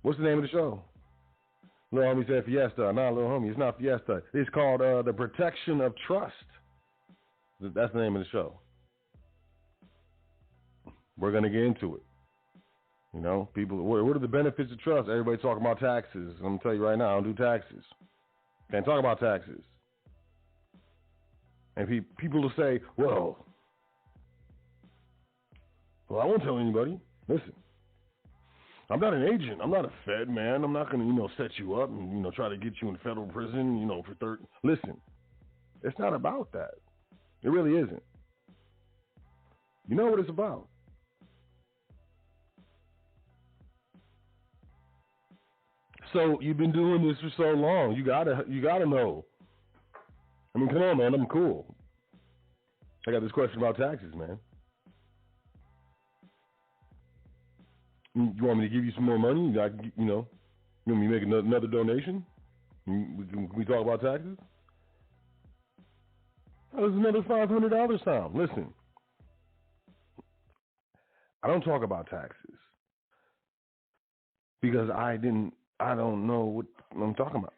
What's the name of the show? Little homie said Fiesta. Nah, little homie, it's not Fiesta. It's called The Protection of Trust. That's the name of the show. We're going to get into it. You know, people, what are the benefits of trust? Everybody talking about taxes. I'm going to tell you right now, I don't do taxes. Can't talk about taxes. And people will say, well, I won't tell anybody. Listen, I'm not an agent. I'm not a Fed, man. I'm not going to, set you up and, try to get you in federal prison, for 30. Listen, it's not about that. It really isn't. You know what it's about. So you've been doing this for so long. You gotta know. I mean, come on, man. I'm cool. I got this question about taxes, man. You want me to give you some more money? You want me to make another donation? Can we talk about taxes? How does another $500 sound? Listen, I don't talk about taxes because I don't know what I'm talking about.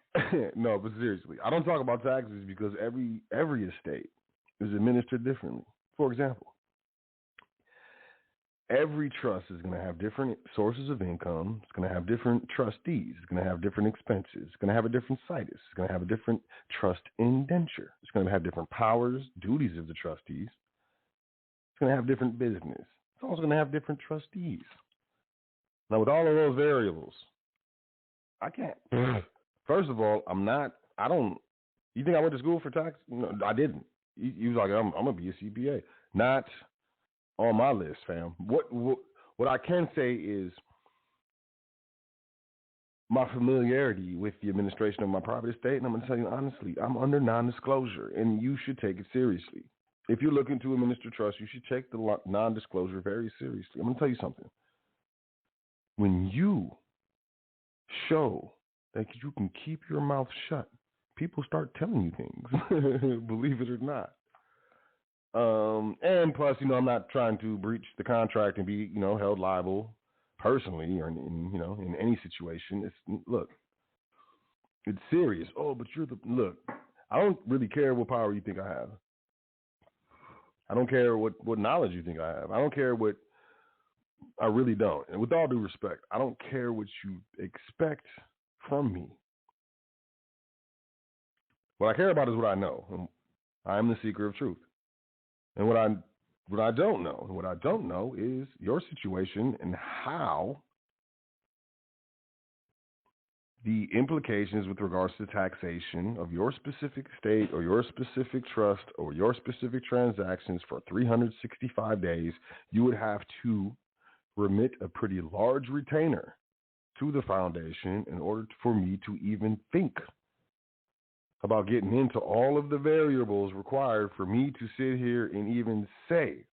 No, but seriously, I don't talk about taxes because every estate is administered differently. For example, every trust is going to have different sources of income. It's going to have different trustees. It's going to have different expenses. It's going to have a different situs. It's going to have a different trust indenture. It's going to have different powers, duties of the trustees. It's going to have different business. It's also going to have different trustees. Now, with all of those variables, I can't. First of all, you think I went to school for tax? No, I didn't. You was like, I'm going to be a CPA. Not on my list, fam. What I can say is my familiarity with the administration of my private estate, and I'm going to tell you honestly, I'm under non-disclosure, and you should take it seriously. If you're looking to administer trust, you should take the non-disclosure very seriously. I'm going to tell you something. When you show that you can keep your mouth shut, people start telling you things, believe it or not. And plus, I'm not trying to breach the contract and be, held liable personally or in any situation. It's serious. Oh, but look, I don't really care what power you think I have. I don't care what knowledge you think I have. I don't care I really don't. And with all due respect, I don't care what you expect from me. What I care about is what I know. I am the seeker of truth. And what I don't know, and what I don't know is your situation and how the implications with regards to taxation of your specific state or your specific trust or your specific transactions for 365 days, you would have to remit a pretty large retainer to the foundation in order for me to even think about getting into all of the variables required for me to sit here and even say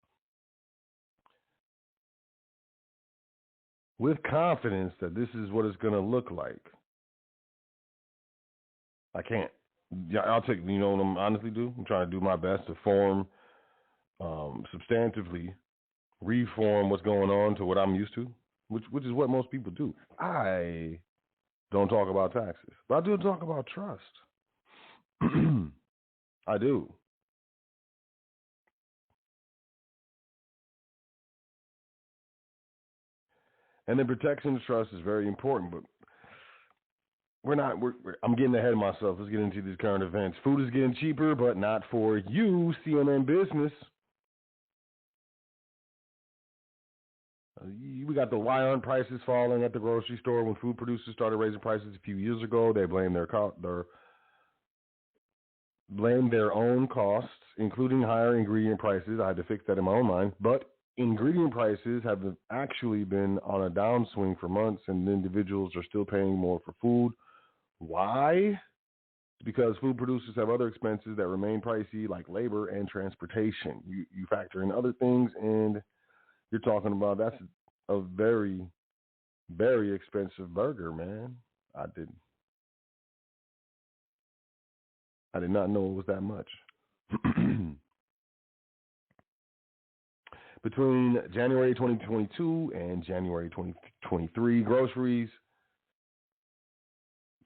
with confidence that this is what it's going to look like. I can't. Yeah, I'll take, what I'm honestly do? I'm trying to do my best to substantively reform what's going on to what I'm used to, which is what most people do. I don't talk about taxes, but I do talk about trust. I do. And the protection of trust is very important, but I'm getting ahead of myself. Let's get into these current events. Food is getting cheaper, but not for you, CNN Business. We got the why aren't prices falling at the grocery store. When food producers started raising prices a few years ago, they blamed their own costs, including higher ingredient prices. I had to fix that in my own mind. But ingredient prices have actually been on a downswing for months, and individuals are still paying more for food. Why? Because food producers have other expenses that remain pricey, like labor and transportation. You factor in other things, and you're talking about that's a very, very expensive burger, man. I did not know it was that much. Between January 2022 and January 2023, groceries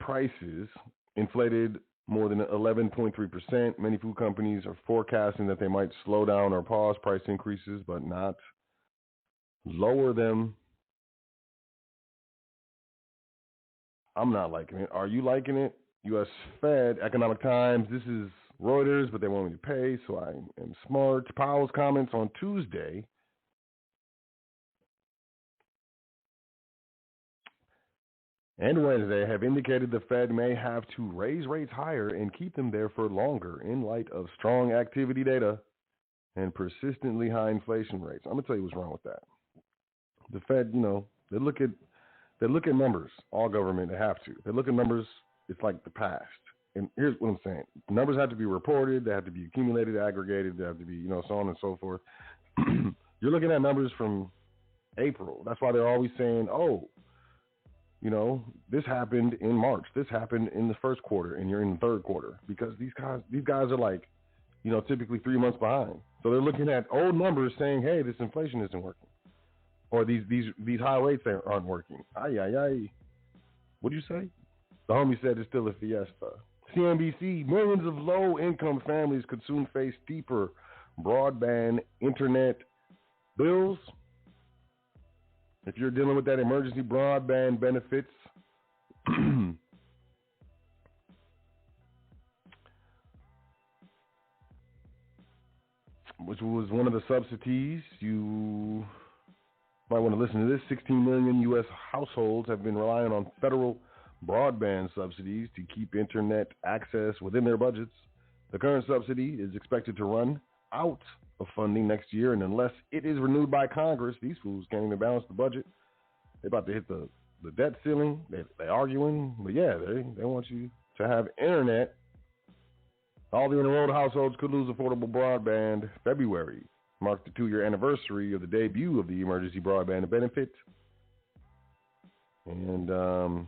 prices inflated more than 11.3%. Many food companies are forecasting that they might slow down or pause price increases, but not lower them. I'm not liking it. Are you liking it? U.S. Fed, Economic Times. This is Reuters, but they want me to pay, so I am smart. Powell's comments on Tuesday and Wednesday have indicated the Fed may have to raise rates higher and keep them there for longer in light of strong activity data and persistently high inflation rates. I'm going to tell you what's wrong with that. The Fed, they look at numbers. All government, they have to. They look at numbers. It's like the past. And here's what I'm saying. Numbers have to be reported. They have to be accumulated, aggregated. They have to be, so on and so forth. You're looking at numbers from April. That's why they're always saying, this happened in March. This happened in the first quarter, and you're in the third quarter. Because these guys are like, typically 3 months behind. So they're looking at old numbers saying, hey, this inflation isn't working. Or these high rates aren't working. Ay, ay, ay. What'd you say? The homie said it's still a fiesta. CNBC, millions of low-income families could soon face steeper broadband internet bills. If you're dealing with that emergency broadband benefits, which was one of the subsidies, you might want to listen to this. 16 million U.S. households have been relying on federal broadband subsidies to keep internet access within their budgets. The current subsidy is expected to run out of funding next year, and unless it is renewed by Congress, these fools can't even balance the budget. They're about to hit the debt ceiling. They're arguing, but yeah, they want you to have internet. All the enrolled households could lose affordable broadband. February marked the 2-year anniversary of the debut of the emergency broadband benefit. And,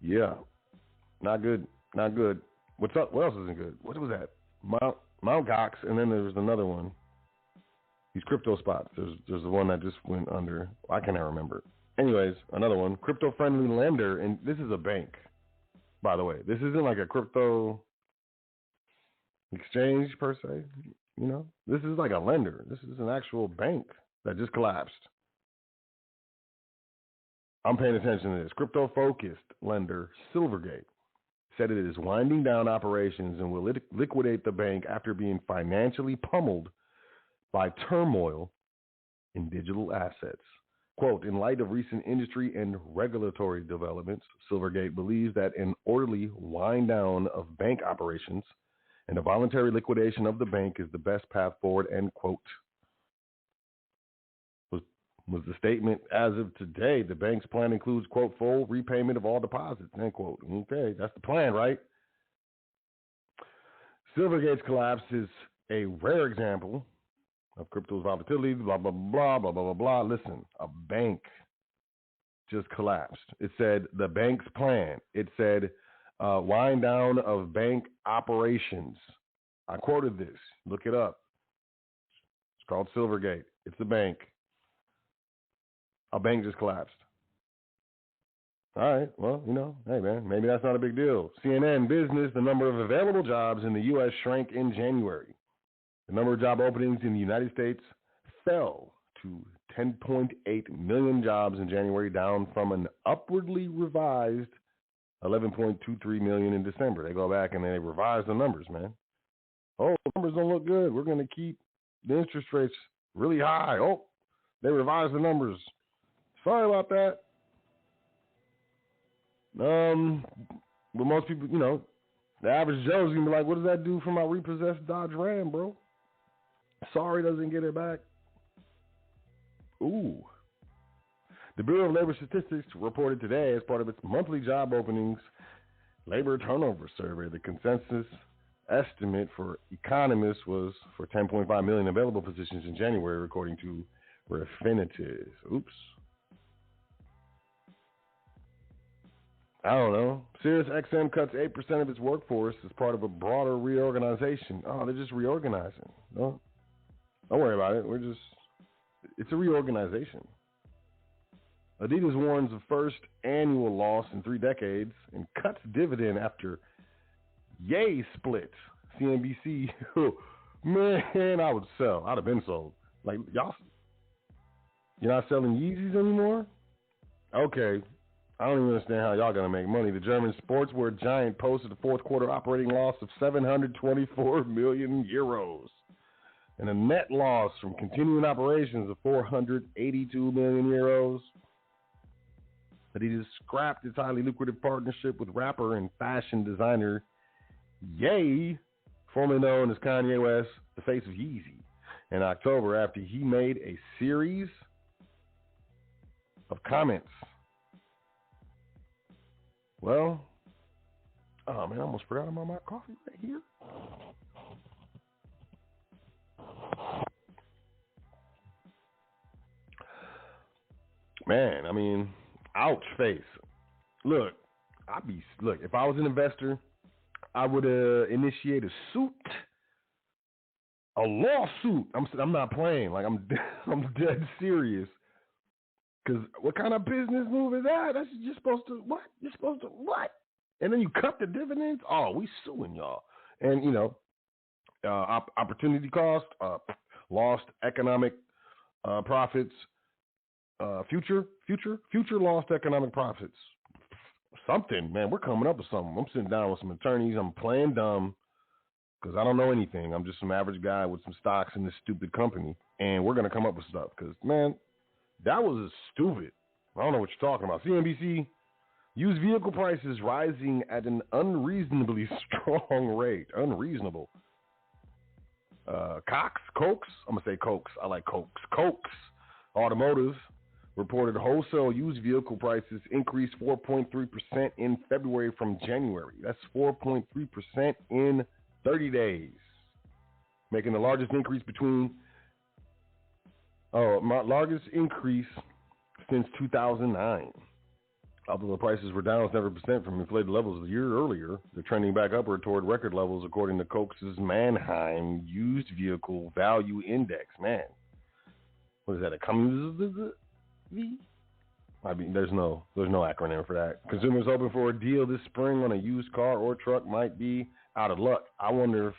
yeah, not good. What's up? What else isn't good? What was that? Mount Gox, and then there's another one. These crypto spots. There's the one that just went under. I cannot remember. Anyways, another one. Crypto-friendly lender, and this is a bank, by the way. This isn't like a crypto exchange per se. This is like a lender. This is an actual bank that just collapsed. I'm paying attention to this. Crypto-focused lender Silvergate said it is winding down operations and will liquidate the bank after being financially pummeled by turmoil in digital assets. Quote, in light of recent industry and regulatory developments, Silvergate believes that an orderly wind down of bank operations and a voluntary liquidation of the bank is the best path forward, end quote. Was the statement as of today. The bank's plan includes, quote, full repayment of all deposits, end quote. Okay, that's the plan, right? Silvergate's collapse is a rare example of crypto's volatility, blah, blah, blah, blah, blah, blah, blah. Listen, a bank just collapsed. It said the bank's plan. It said wind down of bank operations. I quoted this. Look it up. It's called Silvergate. It's a bank. A bank just collapsed. All right, well, hey, man, maybe that's not a big deal. CNN Business, the number of available jobs in the U.S. shrank in January. The number of job openings in the United States fell to 10.8 million jobs in January, down from an upwardly revised 11.23 million in December. They go back and they revise the numbers, man. Oh, the numbers don't look good. We're going to keep the interest rates really high. Oh, they revised the numbers. Sorry about that. But most people, the average Joe's going to be like, what does that do for my repossessed Dodge Ram, bro? Sorry doesn't get it back. Ooh. The Bureau of Labor Statistics reported today as part of its monthly job openings labor turnover survey. The consensus estimate for economists was for 10.5 million available positions in January, according to Refinitiv. Oops. I don't know. SiriusXM cuts 8% of its workforce as part of a broader reorganization. Oh, they're just reorganizing. No, don't worry about it. It's a reorganization. Adidas warns of first annual loss in 3 decades and cuts dividend after Yay split. CNBC, man, I would sell. I'd have been sold. Like, y'all, you're not selling Yeezys anymore? Okay. I don't even understand how y'all going to make money. The German sportswear giant posted a fourth quarter operating loss of 724 million euros and a net loss from continuing operations of 482 million euros. Adidas scrapped its highly lucrative partnership with rapper and fashion designer Ye, formerly known as Kanye West, the face of Yeezy, in October after he made a series of comments. Well, oh man, I almost forgot about my coffee right here. Man, I mean, ouch face. Look, if I was an investor, I would initiate a suit, a lawsuit. I'm not playing. Like I'm dead serious. Because what kind of business move is that? That's you're supposed to what? You're supposed to what? And then you cut the dividends? Oh, we suing y'all. And opportunity cost, lost economic profits, future lost economic profits. Something, man. We're coming up with something. I'm sitting down with some attorneys. I'm playing dumb because I don't know anything. I'm just some average guy with some stocks in this stupid company, and we're gonna come up with stuff. Because man, that was stupid. I don't know what you're talking about. CNBC, used vehicle prices rising at an unreasonably strong rate. Unreasonable. Cokes. I'm gonna say Cokes. I like Cokes. Cokes Automotive reported wholesale used vehicle prices increased 4.3% in February from January. That's 4.3% in 30 days, making the largest increase since 2009. Although the prices were down 7% from inflated levels a year earlier, they're trending back upward toward record levels, according to Cokes' Manheim Used Vehicle Value Index. Man, what is that? A Cummins? I mean, there's no acronym for that. Consumers hoping for a deal this spring on a used car or truck might be out of luck. I wonder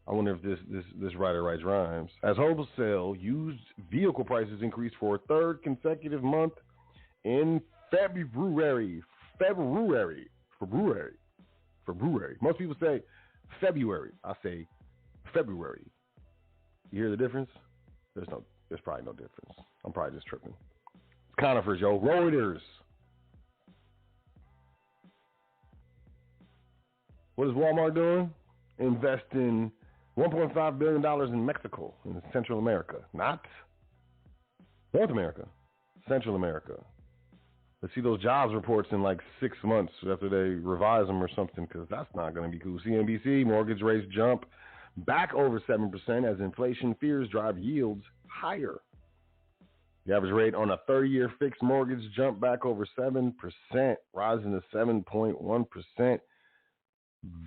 if this writer writes rhymes. As wholesale used vehicle prices increased for a third consecutive month in February. Most people say February. I say February. You hear the difference? There's probably no difference. I'm probably just tripping. It's conifers, yo. Reuters. What is Walmart doing? Investing $1.5 billion in Mexico, in Central America. Not North America. Central America. Let's see those jobs reports in like 6 months after they revise them or something, because that's not going to be cool. CNBC, mortgage rates jump back over 7% as inflation fears drive yields higher. The average rate on a 30-year fixed mortgage jumped back over 7%, rising to 7.1%.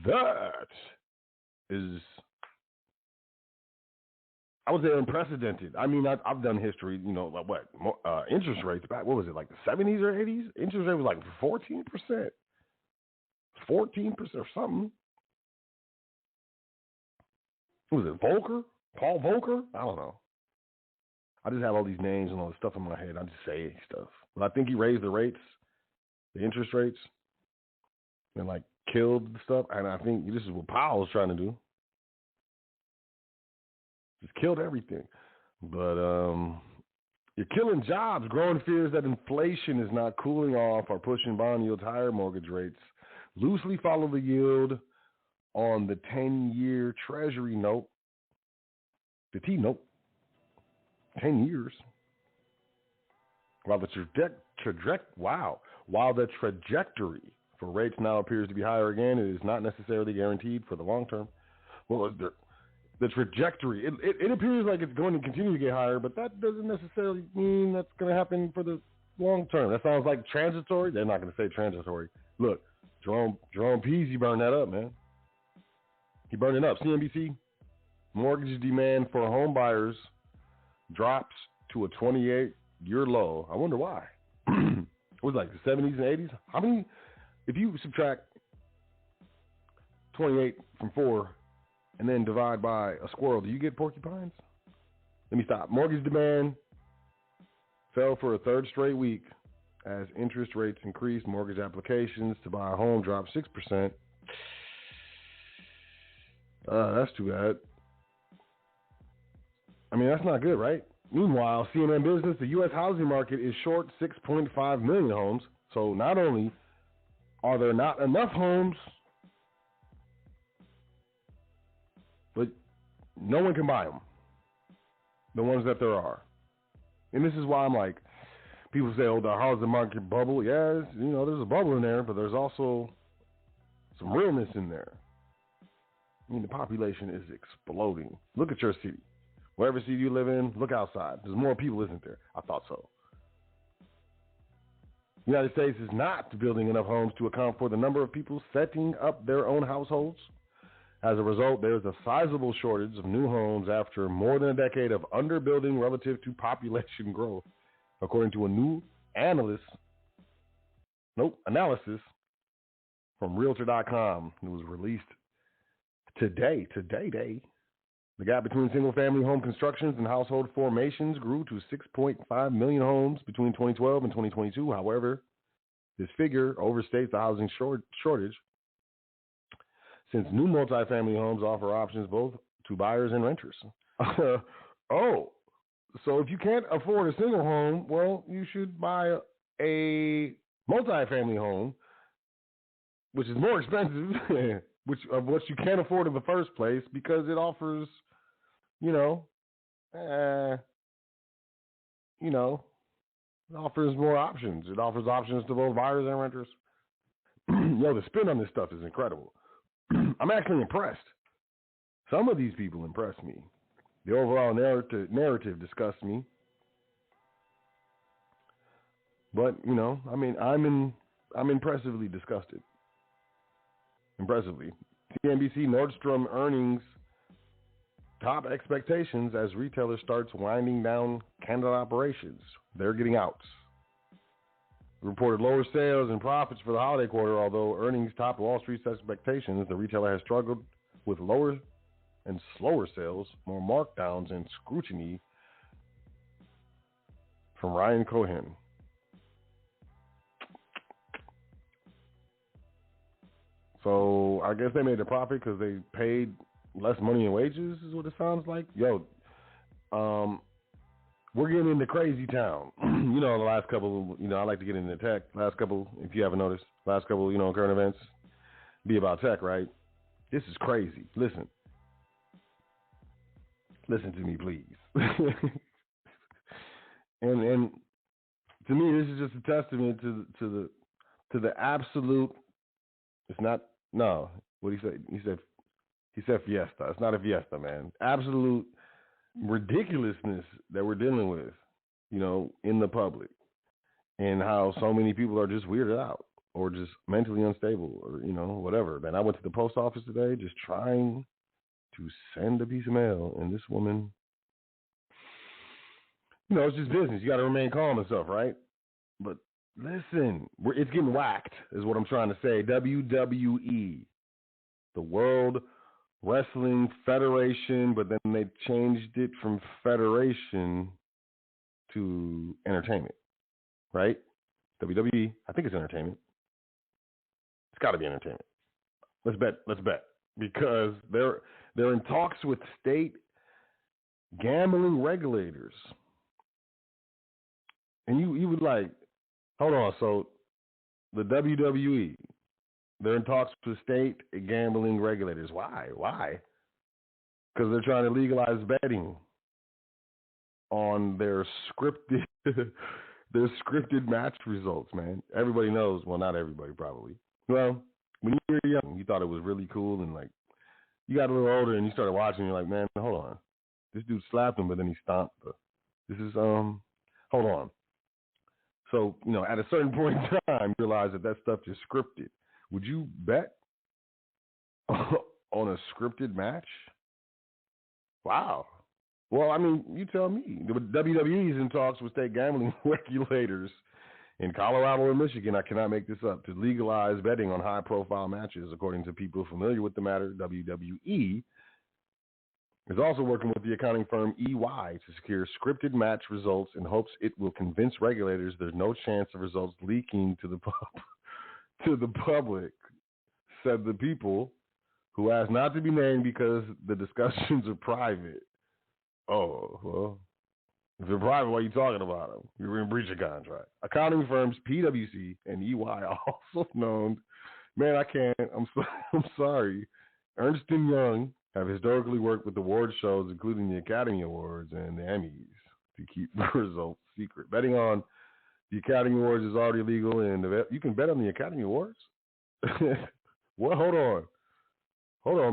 That is, I would say, unprecedented. I mean, I've done history, like what? Interest rates back, what was it, like the 70s or 80s? Interest rate was like 14%. 14% or something. Who was it, Volcker? Paul Volcker? I don't know. I just have all these names and all this stuff in my head. I just say stuff. But I think he raised the rates, the interest rates, and like killed the stuff. And I think this is what Powell's trying to do. Just killed everything. But you're killing jobs. Growing fears that inflation is not cooling off are pushing bond yields higher. Mortgage rates loosely follow the yield on the 10-year Treasury note, the T-note. 10 years. While the trajectory for rates now appears to be higher again, it is not necessarily guaranteed for the long term. Well, the trajectory, it appears like it's going to continue to get higher, but that doesn't necessarily mean that's going to happen for the long term. That sounds like transitory. They're not going to say transitory. Look, Jerome Peasy burned that up, man. He burned it up. CNBC, mortgage demand for home buyers drops to a 28-year low. I wonder why. was like the 70s and 80s. How many, if you subtract 28 from 4 and then divide by a squirrel, do you get porcupines? Let me stop. Mortgage demand fell for a third straight week as interest rates increased. Mortgage applications to buy a home dropped 6%. That's too bad. I mean, that's not good, right? Meanwhile, CNN Business, the U.S. housing market is short 6.5 million homes. So not only are there not enough homes, but no one can buy them. The ones that there are. And this is why I'm like, people say, oh, the housing market bubble. Yeah, there's a bubble in there, but there's also some realness in there. I mean, the population is exploding. Look at your city. Wherever city you live in, look outside. There's more people, isn't there? I thought so. The United States is not building enough homes to account for the number of people setting up their own households. As a result, there's a sizable shortage of new homes after more than a decade of underbuilding relative to population growth, according to a new analysis from Realtor.com. It was released today. The gap between single-family home constructions and household formations grew to 6.5 million homes between 2012 and 2022. However, this figure overstates the housing shortage, since new multifamily homes offer options both to buyers and renters. Oh, so if you can't afford a single home, well, you should buy a multifamily home, which is more expensive, which you can't afford in the first place, because it offers, it offers more options. It offers options to both buyers and renters. The spin on this stuff is incredible. I'm actually impressed. Some of these people impress me. The overall narrative disgusts me. But, I'm impressively disgusted. Impressively. CNBC Nordstrom earnings top expectations as retailer starts winding down Canada operations. They're getting out. Reported lower sales and profits for the holiday quarter, although earnings topped Wall Street's expectations. The retailer has struggled with lower and slower sales, more markdowns, and scrutiny from Ryan Cohen. So I guess they made a profit because they paid less money in wages, is what it sounds like. We're getting into crazy town. The last couple, I like to get into tech. Last couple, if you haven't noticed, current events be about tech, right? This is crazy. Listen to me, please. and to me, this is just a testament to the absolute. It's not. No, what he said? He said fiesta. It's not a fiesta, man. Absolute ridiculously that we're dealing with, in the public, and how so many people are just weirded out or just mentally unstable or, whatever. Man, I went to the post office today just trying to send a piece of mail, and this woman, it's just business. You got to remain calm and stuff, right? But listen, it's getting whacked is what I'm trying to say. WWE, the World Wrestling Federation, but then they changed it from federation to entertainment, right? WWE, I think it's entertainment. It's got to be entertainment. Let's bet, because they're in talks with state gambling regulators, and you would like, hold on. So the WWE, they're in talks with state gambling regulators. Why? Because they're trying to legalize betting on their scripted match results, man. Everybody knows. Well, not everybody, probably. Well, when you were young, you thought it was really cool, and like you got a little older and you started watching. You're like, man, hold on. This dude slapped him, but then he stomped. This is hold on. So at a certain point in time, you realize that stuff is scripted. Would you bet on a scripted match? Wow. Well, I mean, you tell me. The WWE is in talks with state gambling regulators In Colorado and Michigan, I cannot make this up, to legalize betting on high-profile matches. According to people familiar with the matter, WWE is also working with the accounting firm EY to secure scripted match results in hopes it will convince regulators there's no chance of results leaking to the public, said the people, who asked not to be named because the discussions are private. Oh, well, if they're private, why are you talking about them? You're in breach of contract. Accounting firms PwC and EY are also known. Man, I can't. I'm sorry. Ernst & Young have historically worked with award shows, including the Academy Awards and the Emmys, to keep the results secret. Betting on the Academy Awards is already legal, and you can bet on the Academy Awards? What? Hold on.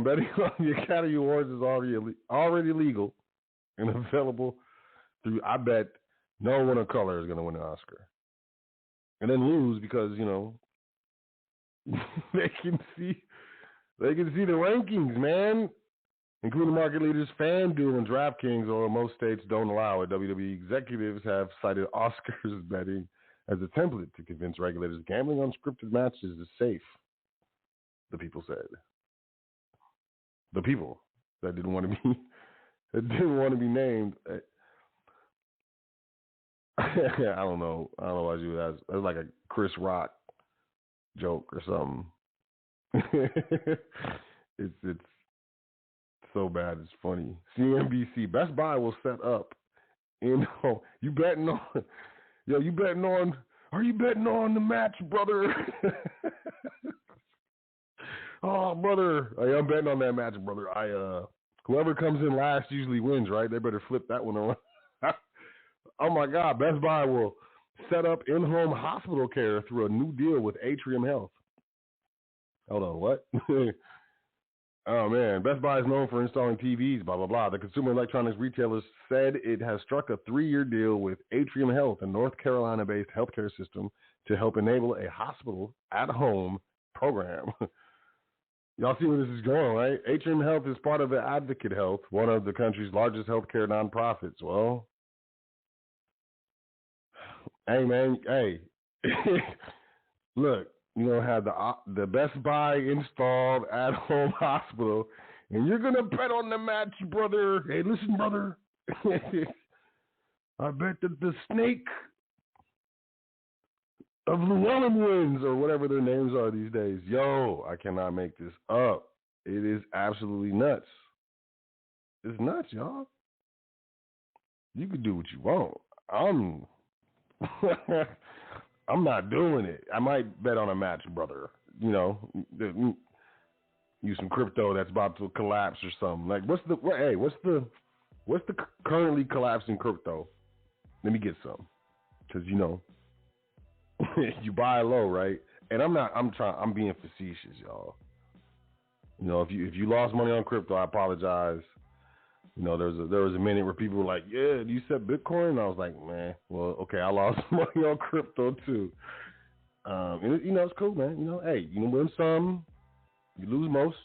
Betting on the Academy Awards is already legal and available through, I bet no one of color is going to win an Oscar. And then lose because, they can see the rankings, man, including market leaders FanDuel and DraftKings, although most states don't allow it. WWE executives have cited Oscars betting as a template to convince regulators gambling on scripted matches is safe, the people said. The people that didn't want to be named. I don't know why you that's like a Chris Rock joke or something. It's so bad it's funny. CNBC, Best Buy will set up in home. Are you betting on the match, brother? Oh, brother. I'm betting on that match, brother. Whoever comes in last usually wins, right? They better flip that one around. Oh my God, Best Buy will set up in-home hospital care through a new deal with Atrium Health. Hold on, what? Oh man, Best Buy is known for installing TVs, blah, blah, blah. The consumer electronics retailer said it has struck a 3-year deal with Atrium Health, a North Carolina-based healthcare system, to help enable a hospital at-home program. Y'all see where this is going, right? Atrium Health is part of Advocate Health, one of the country's largest healthcare nonprofits. Well, hey, man, hey, look, have the Best Buy installed at-home hospital, and you're going to bet on the match, brother. Hey, listen, brother. I bet that the snake of Llewellyn wins, or whatever their names are these days. Yo, I cannot make this up. It is absolutely nuts. It's nuts, y'all. You can do what you want. I'm not doing it. I might bet on a match, brother. Use some crypto that's about to collapse or something. Like, what's the currently collapsing crypto? Let me get some, because you buy low, right? And I'm being facetious, y'all. If you lost money on crypto, I apologize. There was a minute where people were like, yeah, do you set Bitcoin? And I was like, man, well, okay, I lost money on crypto too. And it's cool, man. Hey, you win some, you lose most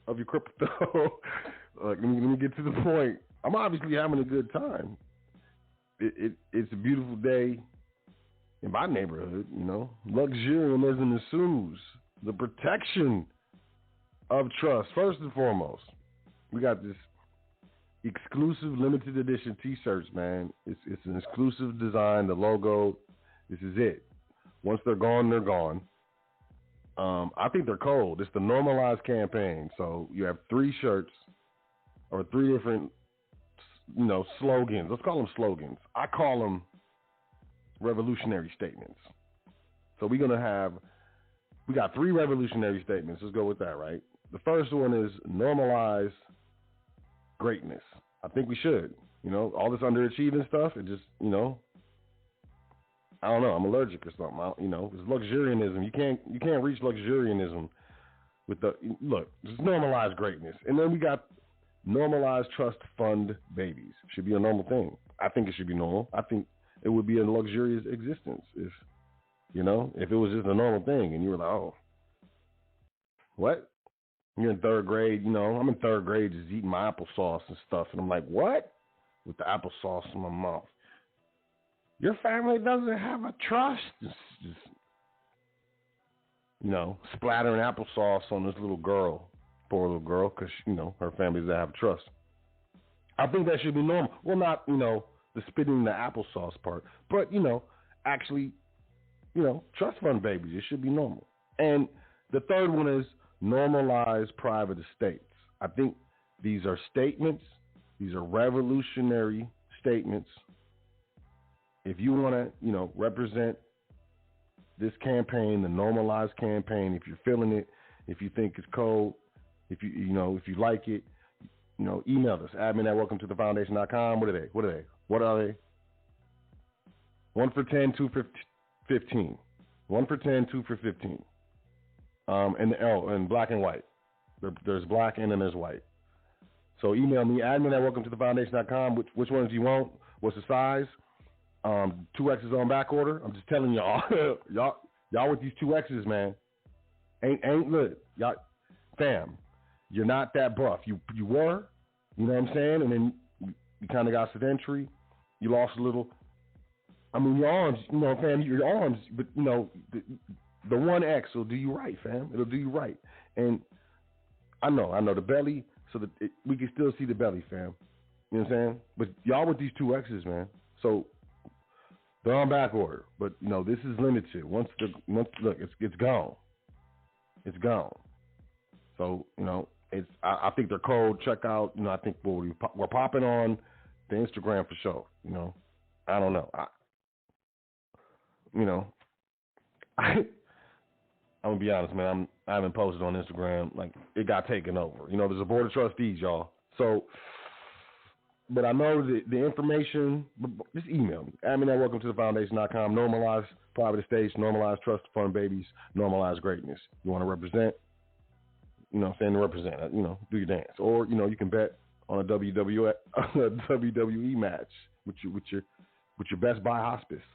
of your crypto. Let me get to the point. I'm obviously having a good time. It's a beautiful day in my neighborhood, Luxurianism ensues. The protection of trust, first and foremost. We got this exclusive limited edition t-shirts, man. It's an exclusive design, the logo. This is it. Once they're gone, they're gone. I think they're cold. It's the Normalized campaign. So you have 3 shirts or 3 different, slogans. Let's call them slogans. I call them revolutionary statements. So we got 3 revolutionary statements. Let's go with that, right? The first one is normalize greatness. I think we should. All this underachieving stuff, it just, I don't know. I'm allergic or something. It's luxurianism. You can't reach luxurianism with just normalize greatness. And then we got normalize trust fund babies. Should be a normal thing. I think it should be normal. I think it would be a luxurious existence if it was just a normal thing and you were like, oh, what? You're in 3rd grade, I'm in 3rd grade just eating my applesauce and stuff. And I'm like, what? With the applesauce in my mouth. Your family doesn't have a trust. Just, splattering applesauce on this little girl, poor little girl, because, her family doesn't have a trust. I think that should be normal. Well, not, the spitting the applesauce part, but, actually, trust fund babies. It should be normal. And the third one is normalize private estates. I think these are statements. These are revolutionary statements. If you want to, represent this campaign, the normalized campaign, if you're feeling it, if you think it's cold, if you like it, email us, admin@welcometothefoundation.com. What are they? 1 for 10, 2 for 15. 1 for 10, 2 for 15. And black and white. There's black and then there's white. So email me, admin@welcometothefoundation.com. Which ones do you want? What's the size? 2X's on back order. I'm just telling y'all, y'all with these 2X's, man, ain't good. Y'all, fam, you're not that buff. You were, you know what I'm saying? And then you kind of got sedentary. You lost a little. I mean, your arms, fam, your arms, but the 1X will do you right, fam. It'll do you right. And I know the belly, so that we can still see the belly, fam. You know what I'm saying? But y'all with these 2X's, man. So they're on back order, but this is limited. Once look, it's gone. It's gone. So it's. I think they're cold. Check out. I think we're popping on the Instagram for sure. I don't know. I'm gonna be honest, man. I haven't posted on Instagram. Like, it got taken over. There's a board of trustees, y'all. So. But I know the information, just email me. admin@welcometothefoundation.com. Normalize private estates, normalize trust fund babies, normalize greatness. You want to represent, represent, do your dance. Or, you can bet on a WWE match with your Best Buy hospice.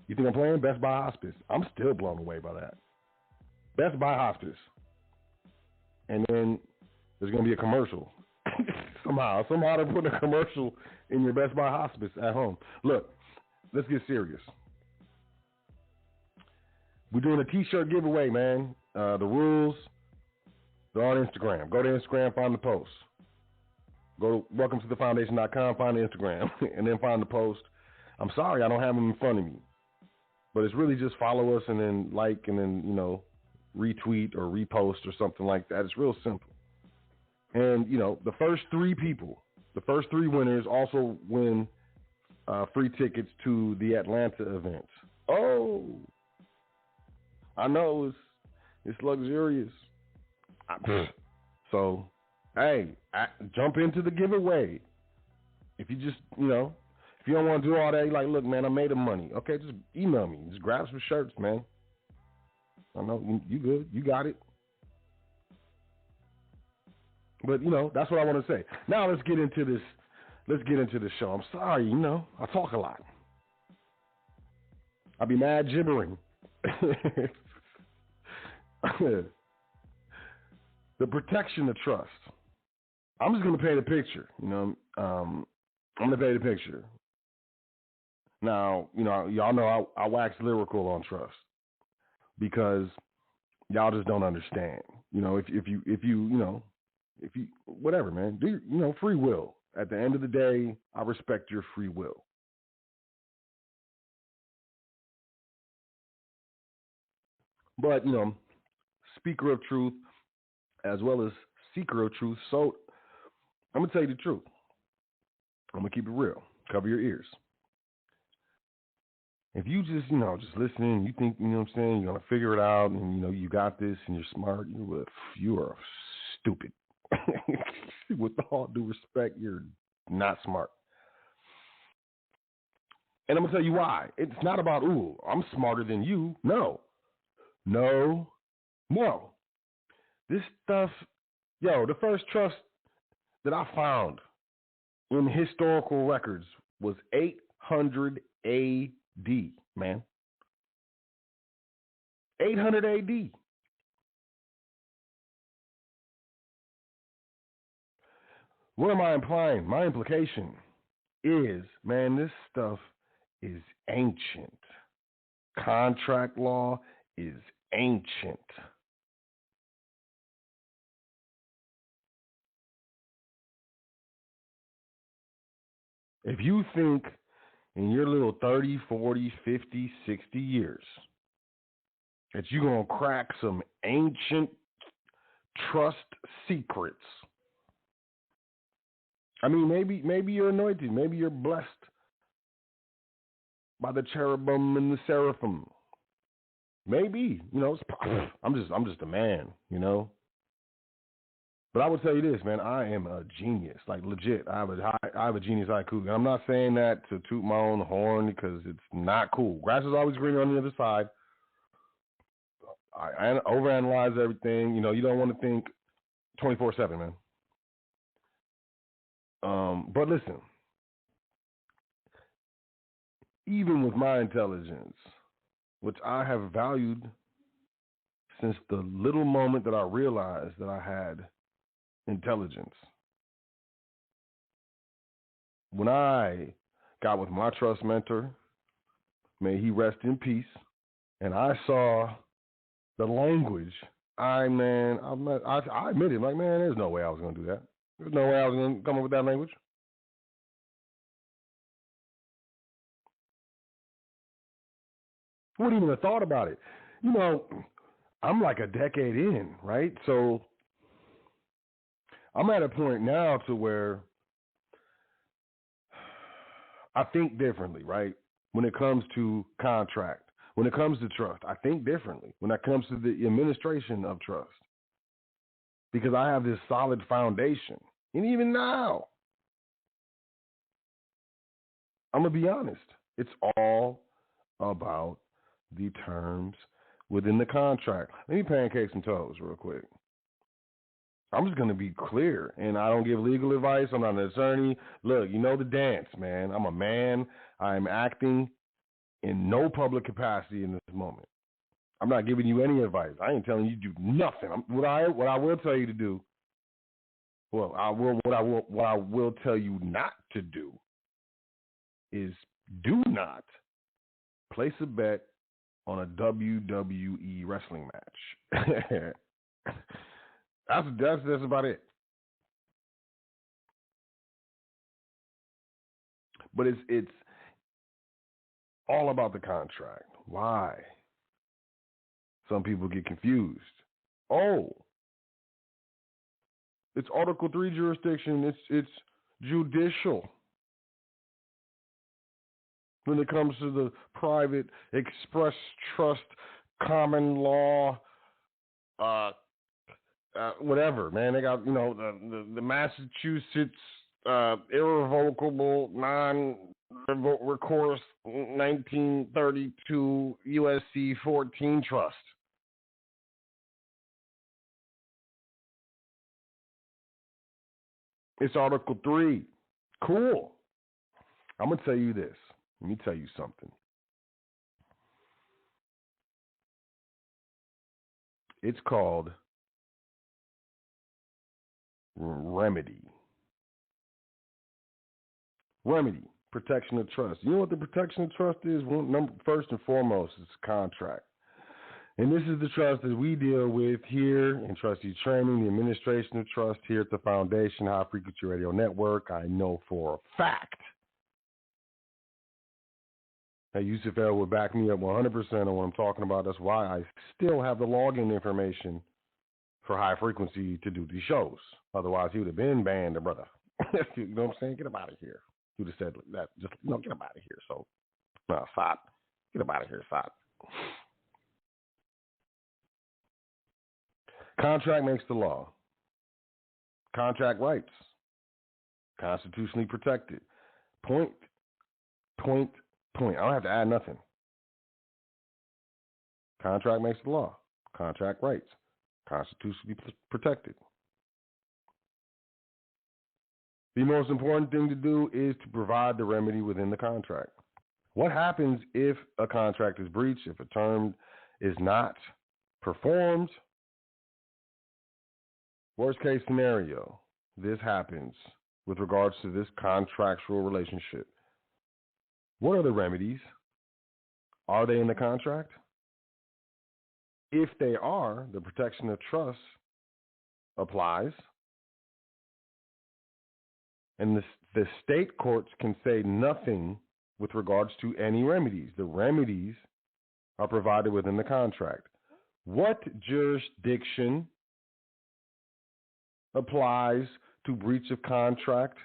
You think I'm playing Best Buy hospice? I'm still blown away by that. Best Buy hospice. And then there's going to be a commercial. Somehow they're putting a commercial in your Best Buy hospice at home. Look, let's get serious. We're doing a T-shirt giveaway, man. The rules, they're on Instagram. Go to Instagram, find the post. Go to welcometothefoundation.com, find the Instagram, and then find the post. I'm sorry I don't have them in front of me. But it's really just follow us and then like and then, retweet or repost or something like that. It's real simple. And, the first 3 people, the first 3 winners also win free tickets to the Atlanta event. Oh, I know it's luxurious. So, hey, jump into the giveaway. If you just, if you don't want to do all that, like, look, man, I made the money. Okay, just email me. Just grab some shirts, man. I know you good. You got it. But, that's what I want to say. Now let's get into this. Let's get into the show. I'm sorry, I talk a lot. I be mad gibbering. The protection of trust. I'm just going to paint a picture. I'm going to paint a picture. Now, y'all know I wax lyrical on trust because y'all just don't understand. If you whatever, man, do free will. At the end of the day, I respect your free will. But, speaker of truth as well as seeker of truth. So I'm going to tell you the truth. I'm going to keep it real. Cover your ears. If you just, just listening, you think, what I'm saying, you're going to figure it out and, you got this and you're smart, you are stupid. With all due respect, you're not smart. And I'm going to tell you why. It's not about, ooh, I'm smarter than you. No. This stuff, the first trust that I found in historical records was 800 AD, man. 800 AD. What am I implying? My implication is, man, this stuff is ancient. Contract law is ancient. If you think in your little 30, 40, 50, 60 years that you're going to crack some ancient trust secrets, I mean, maybe you're anointed. Maybe you're blessed by the cherubim and the seraphim. Maybe, I'm just a man, But I would tell you this, man. I am a genius, like legit. I have a genius IQ. And I'm not saying that to toot my own horn because it's not cool. Grass is always greener on the other side. I overanalyze everything. You don't want to think 24/7, man. But listen, even with my intelligence, which I have valued since the little moment that I realized that I had intelligence, when I got with my trust mentor, may he rest in peace, and I saw the language, I admitted, like, man, there's no way I was going to do that. There's no way I was going to come up with that language. Wouldn't even have thought about it. I'm like a decade in, right? So I'm at a point now to where I think differently, right? When it comes to contract, when it comes to trust, I think differently when it comes to the administration of trust, because I have this solid foundation. And even now, I'm going to be honest, it's all about the terms within the contract. Let me pancake some toes real quick. I'm just going to be clear, and I don't give legal advice. I'm not an attorney. Look, you know the dance, man. I'm a man. I'm acting in no public capacity in this moment. I'm not giving you any advice. I ain't telling you to do nothing. What I will tell you to do, what I will tell you not to do is do not place a bet on a WWE wrestling match. That's about it. But it's all about the contract. Why? Some people get confused. Oh, it's Article 3 jurisdiction. It's judicial. When it comes to the private express trust, common law, whatever, man. They got, the Massachusetts irrevocable non-recourse 1932 USC 14 trust. It's Article 3. Cool. I'm going to tell you this. Let me tell you something. It's called remedy. Remedy, protection of trust. You know what the protection of trust is? First and foremost, it's contract. And this is the trust that we deal with here in trustee training, the administration of trust here at the Foundation High Frequency Radio Network. I know for a fact that Yusuf El would back me up 100% on what I'm talking about. That's why I still have the login information for High Frequency to do these shows. Otherwise, he would have been banned, brother. You know what I'm saying? Get him out of here. He would have said that. Just, get him out of here. So, no, Sot. Get him out of here, Sot. Contract makes the law. Contract rights. Constitutionally protected. Point. I don't have to add nothing. Contract makes the law. Contract rights. Constitutionally protected. The most important thing to do is to provide the remedy within the contract. What happens if a contract is breached, if a term is not performed? Worst case scenario, this happens with regards to this contractual relationship. What are the remedies? Are they in the contract? If they are, the protection of trust applies. And the state courts can say nothing with regards to any remedies. The remedies are provided within the contract. What jurisdiction applies to breach of contract?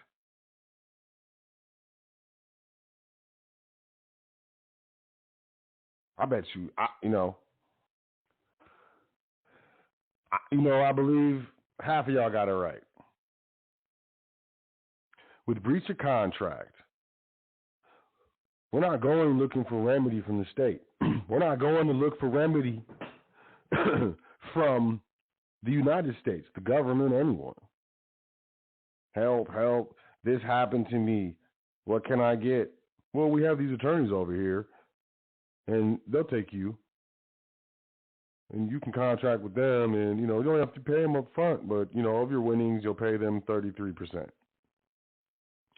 I bet you, I believe half of y'all got it right. With breach of contract, we're not going looking for remedy from the state. We're not going to look for remedy from the United States, the government, anyone. Help, help. This happened to me. What can I get? Well, we have these attorneys over here, and they'll take you. And you can contract with them, and, you don't have to pay them up front, but, of your winnings, you'll pay them 33%.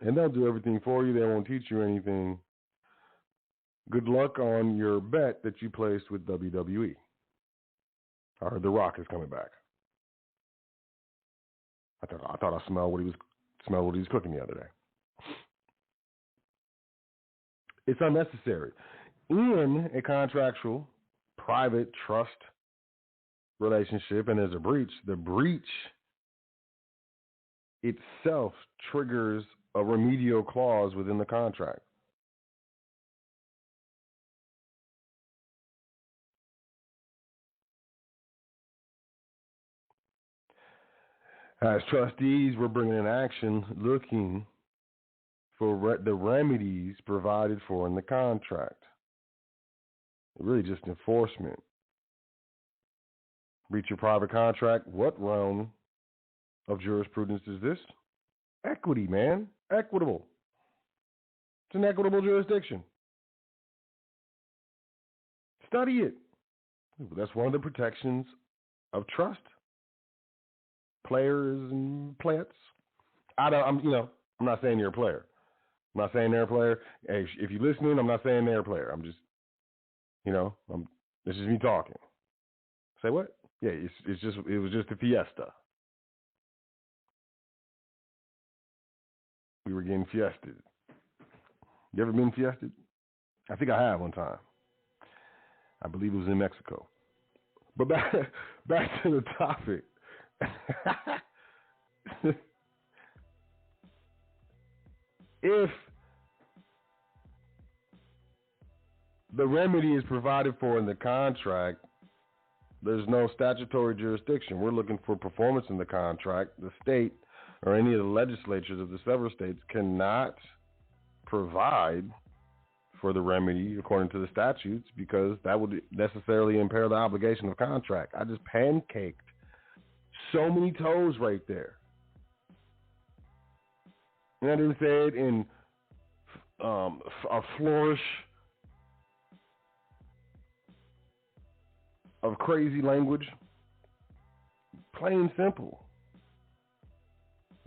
And they'll do everything for you. They won't teach you anything. Good luck on your bet that you placed with WWE. I heard The Rock is coming back. I thought I smelled what he was cooking the other day. It's unnecessary. In a contractual, private trust relationship, and there's a breach, the breach itself triggers a remedial clause within the contract. As trustees, we're bringing an action looking for the remedies provided for in the contract. Really just enforcement. Breach of private contract. What realm of jurisprudence is this? Equity, man. Equitable. It's an equitable jurisdiction. Study it. That's one of the protections of trust. Players and plants. I'm not saying you're a player. I'm not saying they're a player. Hey, if you're listening, I'm not saying they're a player. I'm just, this is me talking. Say what? Yeah, it was just a fiesta. We were getting fiested. You ever been fiested? I think I have one time. I believe it was in Mexico. But back to the topic. If the remedy is provided for in the contract, there's no statutory jurisdiction. We're looking for performance in the contract. The state or any of the legislatures of the several states cannot provide for the remedy according to the statutes because that would necessarily impair the obligation of contract. I just pancaked so many toes right there. And I didn't say it in a flourish of crazy language. Plain and simple.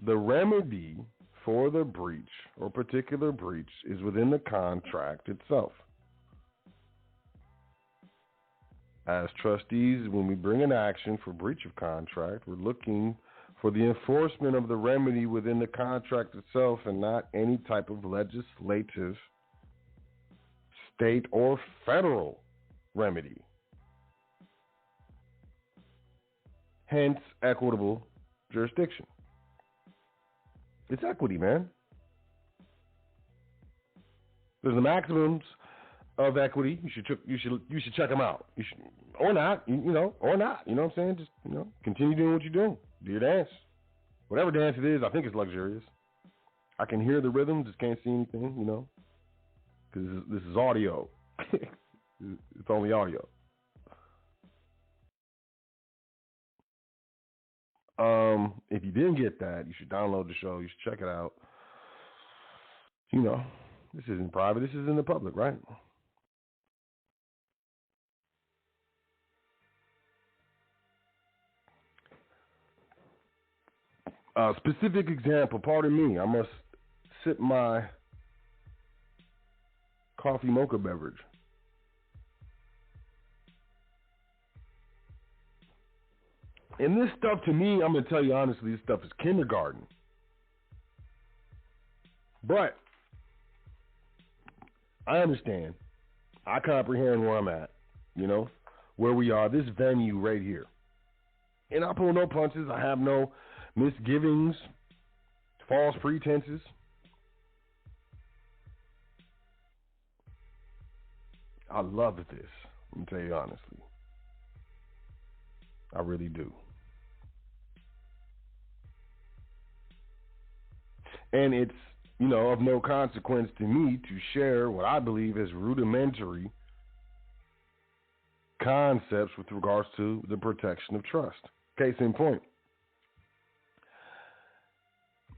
The remedy for the breach or particular breach is within the contract itself. As trustees, when we bring an action for breach of contract, we're looking for the enforcement of the remedy within the contract itself and not any type of legislative, state, or federal remedy. Hence, equitable jurisdiction. It's equity, man. There's the maximums of equity. You should check them out. You should, or not. Or not. You know what I'm saying? Just continue doing what you're doing. Do your dance, whatever dance it is. I think it's luxurious. I can hear the rhythm, just can't see anything. Because this is audio. It's only audio. If you didn't get that, you should download the show. You should check it out. This isn't private. This is in the public, right? Specific example. Pardon me. I must sip my coffee mocha beverage. And this stuff, to me, I'm going to tell you honestly, this stuff is kindergarten. But I understand. I comprehend where I'm at, where we are, this venue right here. And I pull no punches. I have no misgivings, false pretenses. I love this. Let me tell you honestly. I really do. And it's, of no consequence to me to share what I believe is rudimentary concepts with regards to the protection of trust. Case in point.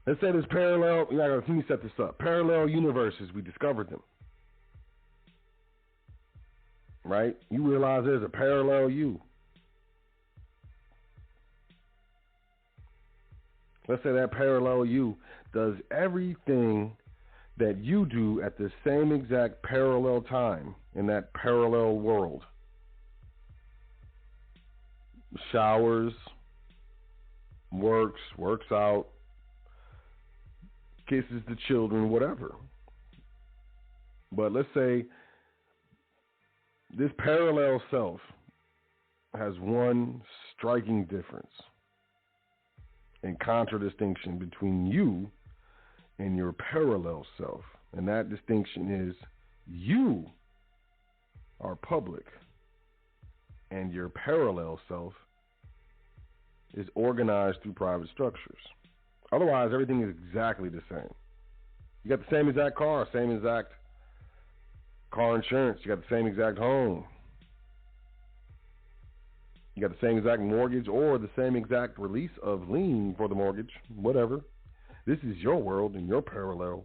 Let's say there's let me set this up. Parallel universes, we discovered them. Right? You realize there's a parallel you. Let's say that parallel you does everything that you do at the same exact parallel time in that parallel world. Showers, works out, kisses the children, whatever. But let's say this parallel self has one striking difference and contradistinction between you and your parallel self. And that distinction is you are public and your parallel self is organized through private structures. Otherwise, everything is exactly the same. You got the same exact car, same exact car insurance. You got the same exact home. You got the same exact mortgage or the same exact release of lien for the mortgage, whatever. This is your world and your parallel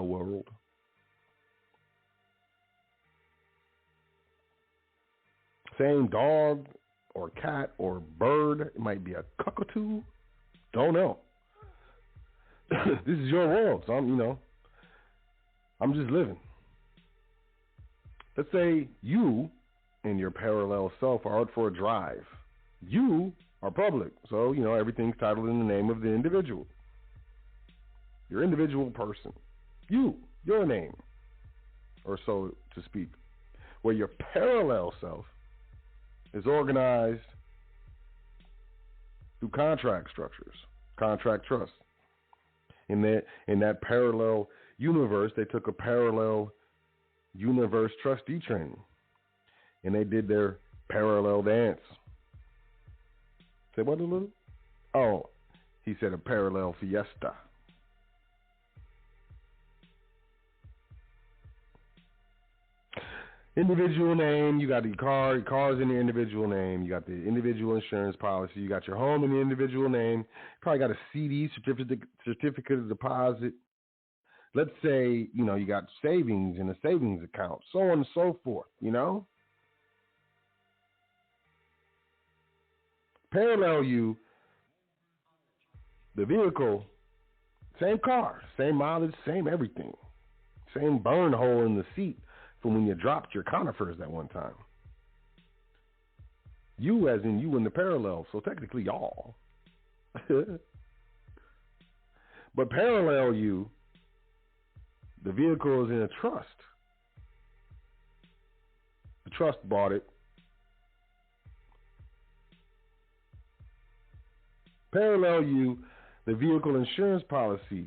world. Same dog or cat or bird. It might be a cockatoo. Don't know. This is your world, so I'm just living. Let's say you and your parallel self are out for a drive. You are public, so everything's titled in the name of the individual. Your individual person. Your name, or so to speak. Where your parallel self is organized through contract structures, contract trust. In that parallel universe, they took a parallel universe trustee training, and they did their parallel dance. Say what a little? Oh, he said a parallel fiesta. Individual name, you got the car's in the individual name, you got the individual insurance policy, you got your home in the individual name, probably got a CD, certificate of deposit. Let's say, you got savings in a savings account, so on and so forth, Parallel you, the vehicle, same car, same mileage, same everything, same burn hole in the seat from when you dropped your conifers that one time. You as in you in the parallel, so technically y'all. But parallel you, the vehicle is in a trust. The trust bought it. Parallel you, the vehicle insurance policy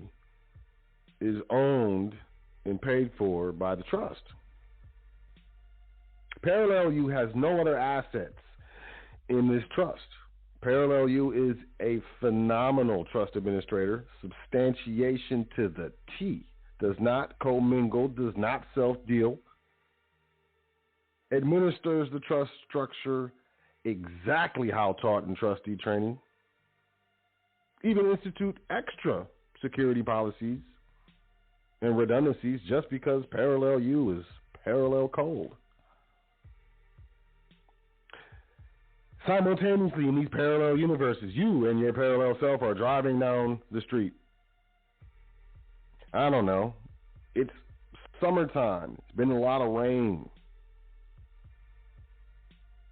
is owned and paid for by the trust. Parallel you has no other assets in this trust. Parallel you is a phenomenal trust administrator, substantiation to the T, does not commingle, does not self-deal, administers the trust structure exactly how taught in trustee training, even institute extra security policies and redundancies just because parallel you is parallel cold. Simultaneously, in these parallel universes, you and your parallel self are driving down the street. I don't know. It's summertime. It's been a lot of rain.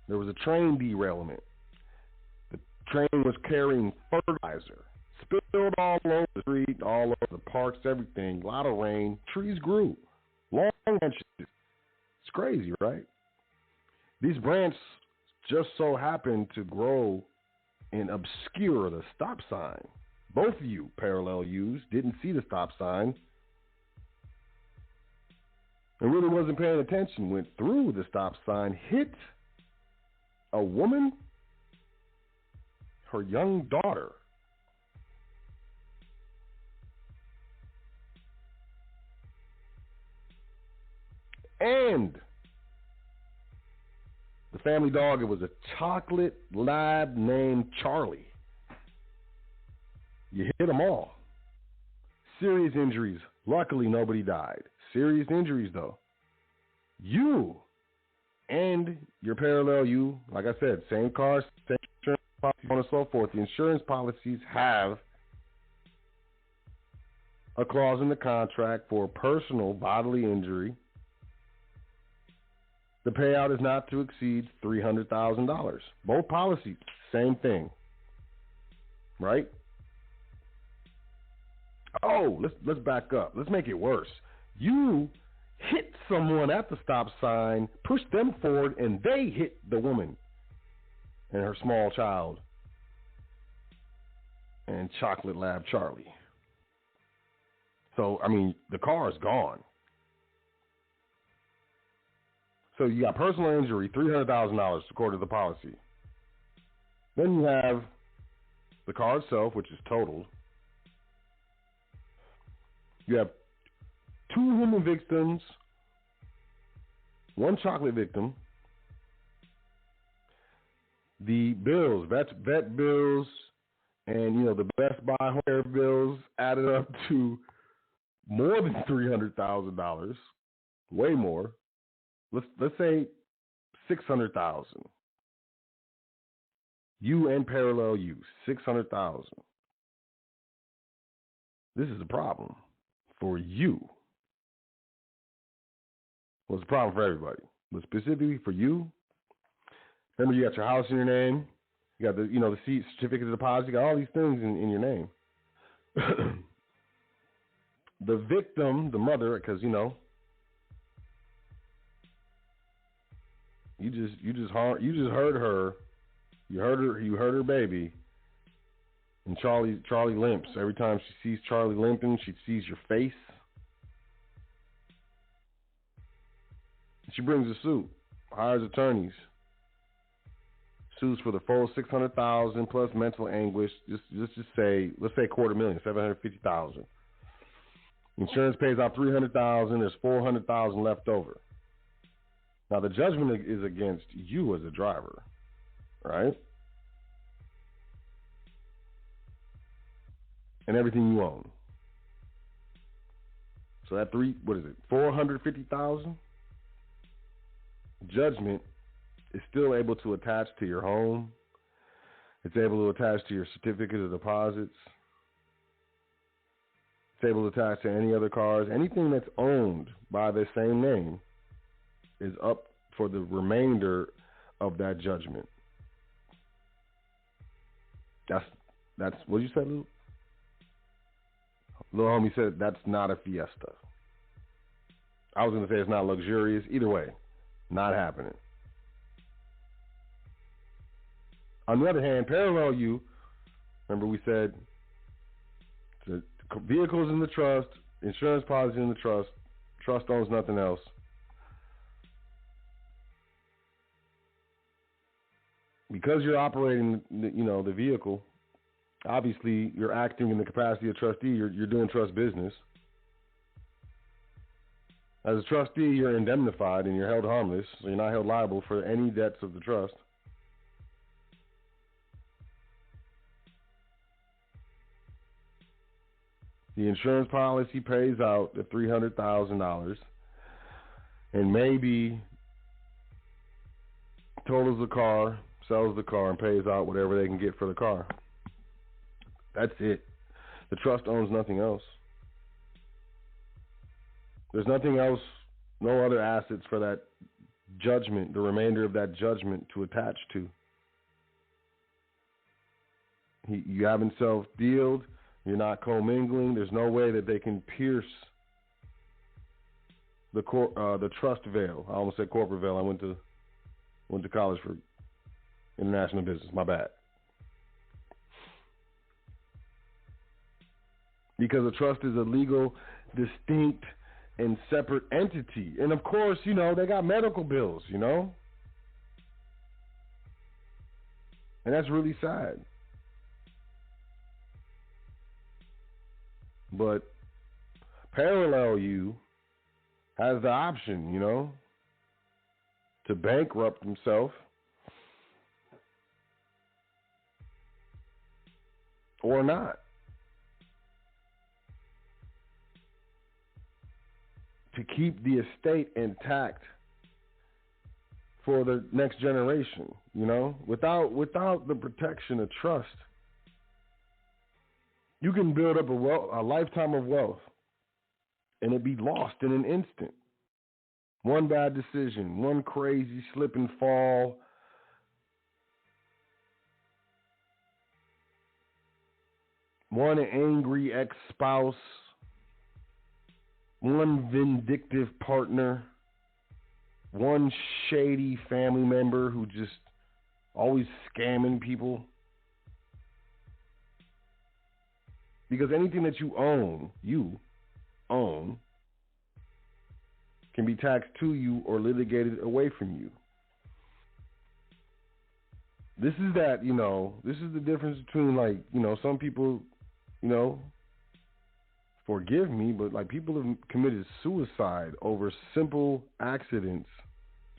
There was a train derailment. The train was carrying fertilizer. Spilled all over the street, all over the parks, everything. A lot of rain. Trees grew. Long branches. It's crazy, right? These branches just so happened to grow and obscure the stop sign. Both of you, parallel U's, didn't see the stop sign and really wasn't paying attention. Went through the stop sign, hit a woman, her young daughter. And the family dog, it was a chocolate lab named Charlie. You hit them all. Serious injuries. Luckily, nobody died. Serious injuries, though. You and your parallel you, like I said, same car, same insurance policy, so on and so forth. The insurance policies have a clause in the contract for personal bodily injury. The payout is not to exceed $300,000. Both policies, same thing, right? Oh, let's back up. Let's make it worse. You hit someone at the stop sign, pushed them forward, and they hit the woman and her small child and chocolate lab Charlie. So, I mean, the car is gone. So you got personal injury, $300,000 according to the policy. Then you have the car itself, which is totaled. You have 2 human victims, 1 chocolate victim. The bills, vet bills, and the Best Buy hair bills added up to more than $300,000, way more. Let's say $600,000. You and parallel you, $600,000. This is a problem for you. Well, it's a problem for everybody, but specifically for you. Remember, you got your house in your name. You got the the certificate of deposit. You got all these things in your name. The victim, the mother, because you just heard her. You heard her baby. And Charlie limps. Every time she sees Charlie limping, she sees your face. She brings a suit, hires attorneys, sues for the full $600,000 plus mental anguish. Let's say $250,000, $750,000. Insurance pays out $300,000. There's $400,000 left over. Now the judgment is against you as a driver, right? And everything you own. So that $450,000 judgment is still able to attach to your home. It's able to attach to your certificate of deposits. It's able to attach to any other cars. Anything that's owned by the same name is up for the remainder of that judgment. That's what you said, Lou? Little homie said that's not a Fiesta. I was going to say it's not luxurious. Either way, not happening. On the other hand, parallel you, remember we said the vehicles in the trust, insurance policy in the trust owns nothing else. Because you're operating, the vehicle, obviously you're acting in the capacity of trustee. You're doing trust business. As a trustee, you're indemnified and you're held harmless, so you're not held liable for any debts of the trust. The insurance policy pays out the $300,000 and maybe totals the car, sells the car, and pays out whatever they can get for the car. That's it. The trust owns nothing else. There's nothing else, no other assets for that judgment, the remainder of that judgment to attach to. You haven't self-dealed. You're not commingling. There's no way that they can pierce the trust veil. I almost said corporate veil. I went to college for international business. My bad. Because a trust is a legal, distinct, and separate entity. And of course, they got medical bills, and that's really sad. But Parallel You has the option, to bankrupt himself or not. To keep the estate intact for the next generation, without the protection of trust, you can build up a lifetime of wealth and it be lost in an instant. One bad decision, one crazy slip and fall, one angry ex-spouse, one vindictive partner, one shady family member who just always scamming people. Because anything that you own, can be taxed to you or litigated away from you. This is this is the difference between some people, forgive me, but people have committed suicide over simple accidents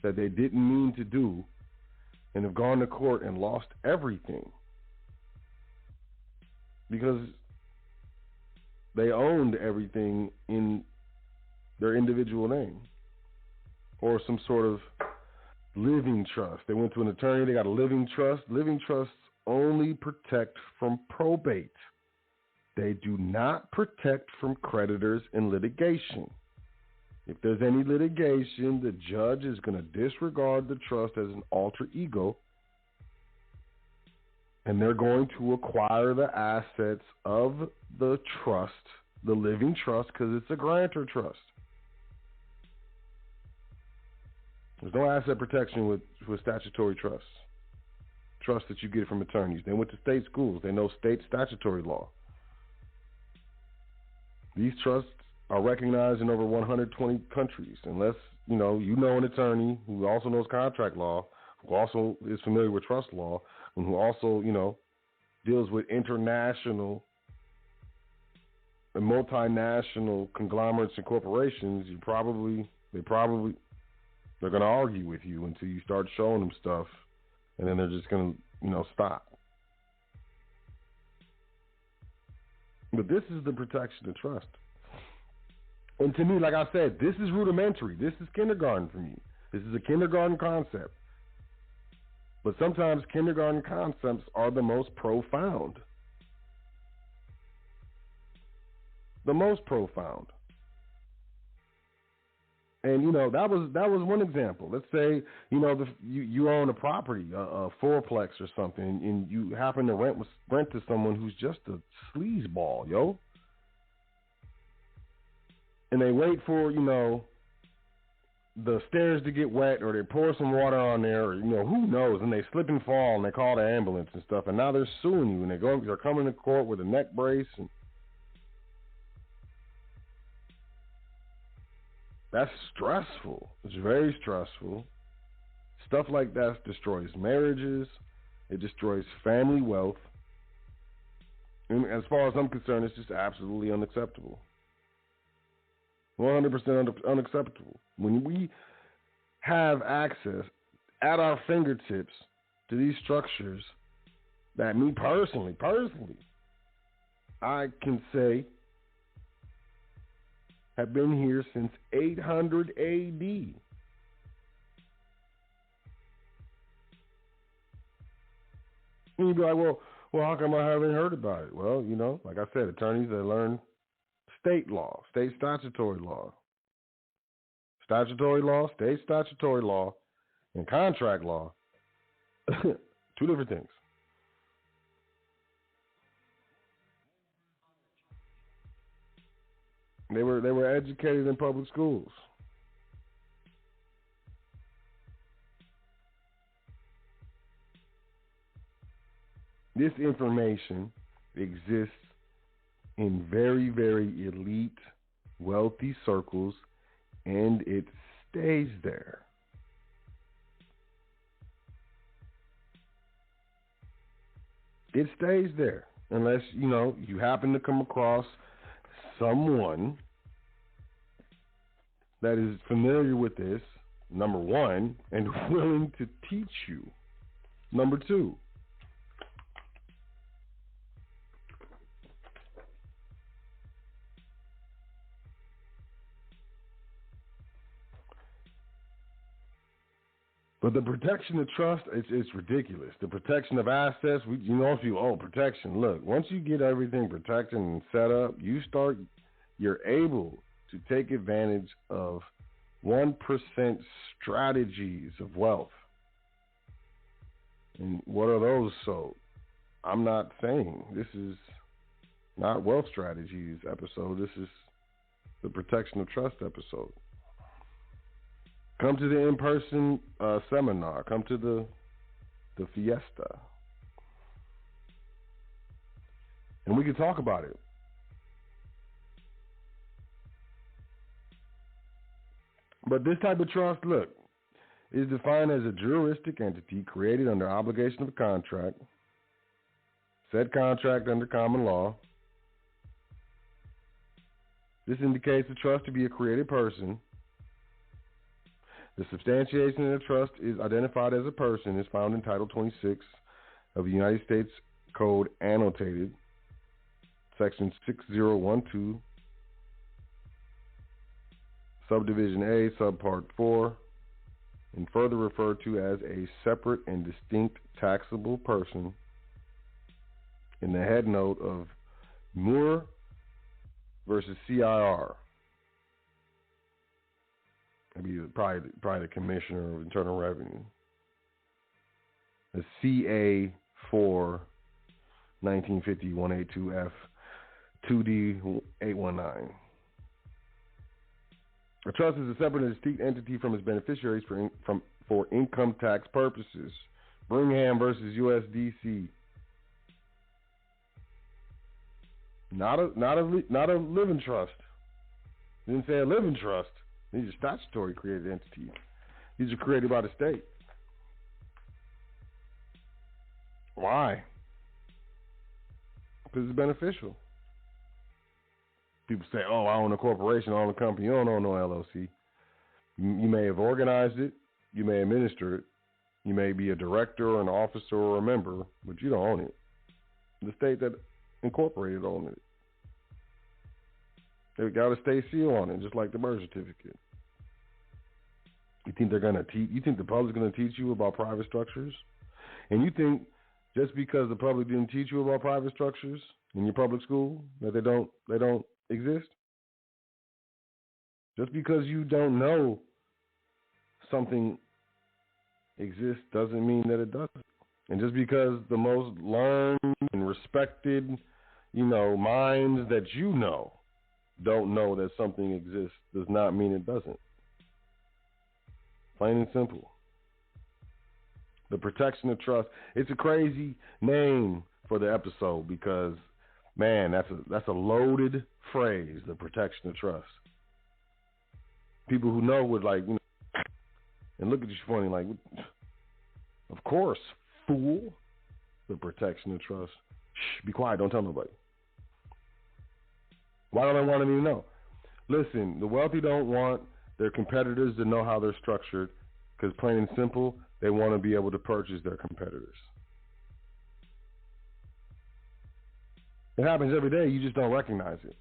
that they didn't mean to do and have gone to court and lost everything because they owned everything in their individual name or some sort of living trust. They went to an attorney, they got a living trust. Living trusts only protect from probate. They do not protect from creditors in litigation. If there's any litigation, the judge is going to disregard the trust as an alter ego, and they're going to acquire the assets of the trust, the living trust, because it's a grantor trust. There's no asset protection with statutory trusts. Trusts that you get from attorneys. They went to state schools. They know state statutory law. These trusts are recognized in over 120 countries, unless, you know an attorney who also knows contract law, who also is familiar with trust law, and who also, deals with international and multinational conglomerates and corporations. They're going to argue with you until you start showing them stuff, and then they're just going to, stop. But this is the protection of trust. And to me, like I said, this is rudimentary. This is kindergarten for me. This is a kindergarten concept. But sometimes kindergarten concepts are the most profound. The most profound. And, that was one example. Let's say, you own a property, a fourplex or something, and you happen to rent to someone who's just a sleazeball, yo. And they wait for, the stairs to get wet, or they pour some water on there, or, who knows, and they slip and fall, and they call the ambulance and stuff, and now they're suing you, and they're coming to court with a neck brace, and that's stressful. It's very stressful. Stuff like that destroys marriages. It destroys family wealth. And as far as I'm concerned, it's just absolutely unacceptable. 100% unacceptable. When we have access at our fingertips to these structures that me personally, I can say have been here since 800 AD. And you'd be like, well, how come I haven't heard about it? Well, like I said, attorneys, they learn state law, state statutory law. Statutory law, state statutory law, and contract law. Two different things. They were educated in public schools. This information exists in very, very elite, wealthy circles, and it stays there. It stays there unless, you happen to come across someone that is familiar with this, number one, and willing to teach you, number two. But the protection of trust, it's ridiculous. The protection of assets, protection. Look, once you get everything protected and set up, you're able to take advantage of 1% strategies of wealth. And what are those? So I'm not saying this is not wealth strategies episode. This is the protection of trust episode. Come to the in-person seminar. Come to the fiesta. And we can talk about it. But this type of trust, look, is defined as a juristic entity created under obligation of a contract, said contract under common law. This indicates the trust to be a created person. The substantiation of the trust is identified as a person is found in Title 26 of the United States Code, annotated, Section 6012, Subdivision A, Subpart 4, and further referred to as a separate and distinct taxable person in the head note of Moore versus CIR. Maybe probably the Commissioner of Internal Revenue. The CA 4 1950 182F 2D 819. A trust is a separate and distinct entity from its beneficiaries for income tax purposes. Brigham versus USDC. Not a living trust. Didn't say a living trust. These are statutory created entities. These are created by the state. Why? Because it's beneficial. People say, oh, I own a corporation, I own a company. You don't own no LLC. You may have organized it. You may administer it. You may be a director or an officer or a member, but you don't own it. The state that incorporated owns it. They got a state seal on it, just like the birth certificate. You think they're gonna teach? You think the public's gonna teach you about private structures? And you think just because the public didn't teach you about private structures in your public school that they don't exist? Just because you don't know something exists doesn't mean that it doesn't. And just because the most learned and respected, minds that don't know that something exists does not mean it doesn't. Plain and simple. The protection of trust. It's a crazy name for the episode because, man, that's a loaded phrase, the protection of trust. People who know would and look at you funny like, of course, fool. The protection of trust. Shh, be quiet, don't tell nobody. Why don't I want them to know? Listen, the wealthy don't want their competitors to know how they're structured because plain and simple, they want to be able to purchase their competitors. It happens every day, you just don't recognize it.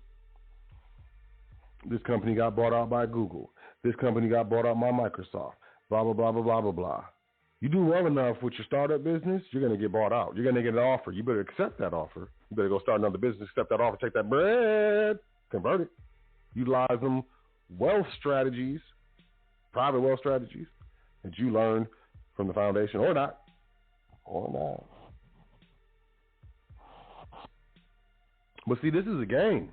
This company got bought out by Google. This company got bought out by Microsoft. Blah, blah, blah, blah, blah, blah, blah. You do well enough with your startup business, you're going to get bought out. You're going to get an offer. You better accept that offer. You better go start another business, accept that offer, take that bread, convert it. Utilize them wealth strategies private wealth strategies that you learned from the foundation or not. But see, this is a game.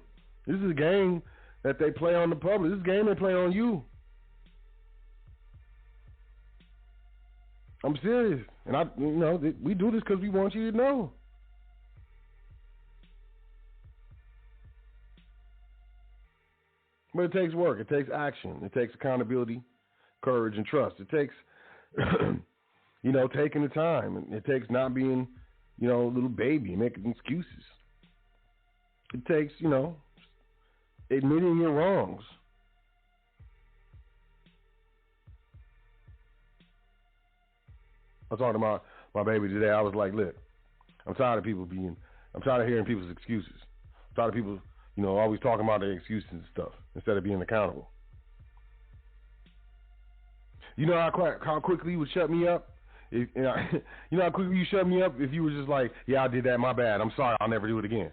This is a game that they play on the public. This is a game they play on you. I'm serious. And we do this because we want you to know. But it takes work. It takes action. It takes accountability, courage, and trust. It takes, taking the time. It takes not being, a little baby and making excuses. It takes, admitting your wrongs. I was talking to my baby today. I was like, look, I'm tired of hearing people's excuses. I'm tired of people, always talking about their excuses and stuff instead of being accountable. You know how quickly you would shut me up? You know how quickly you shut me up if you were just like, yeah, I did that, my bad. I'm sorry, I'll never do it again.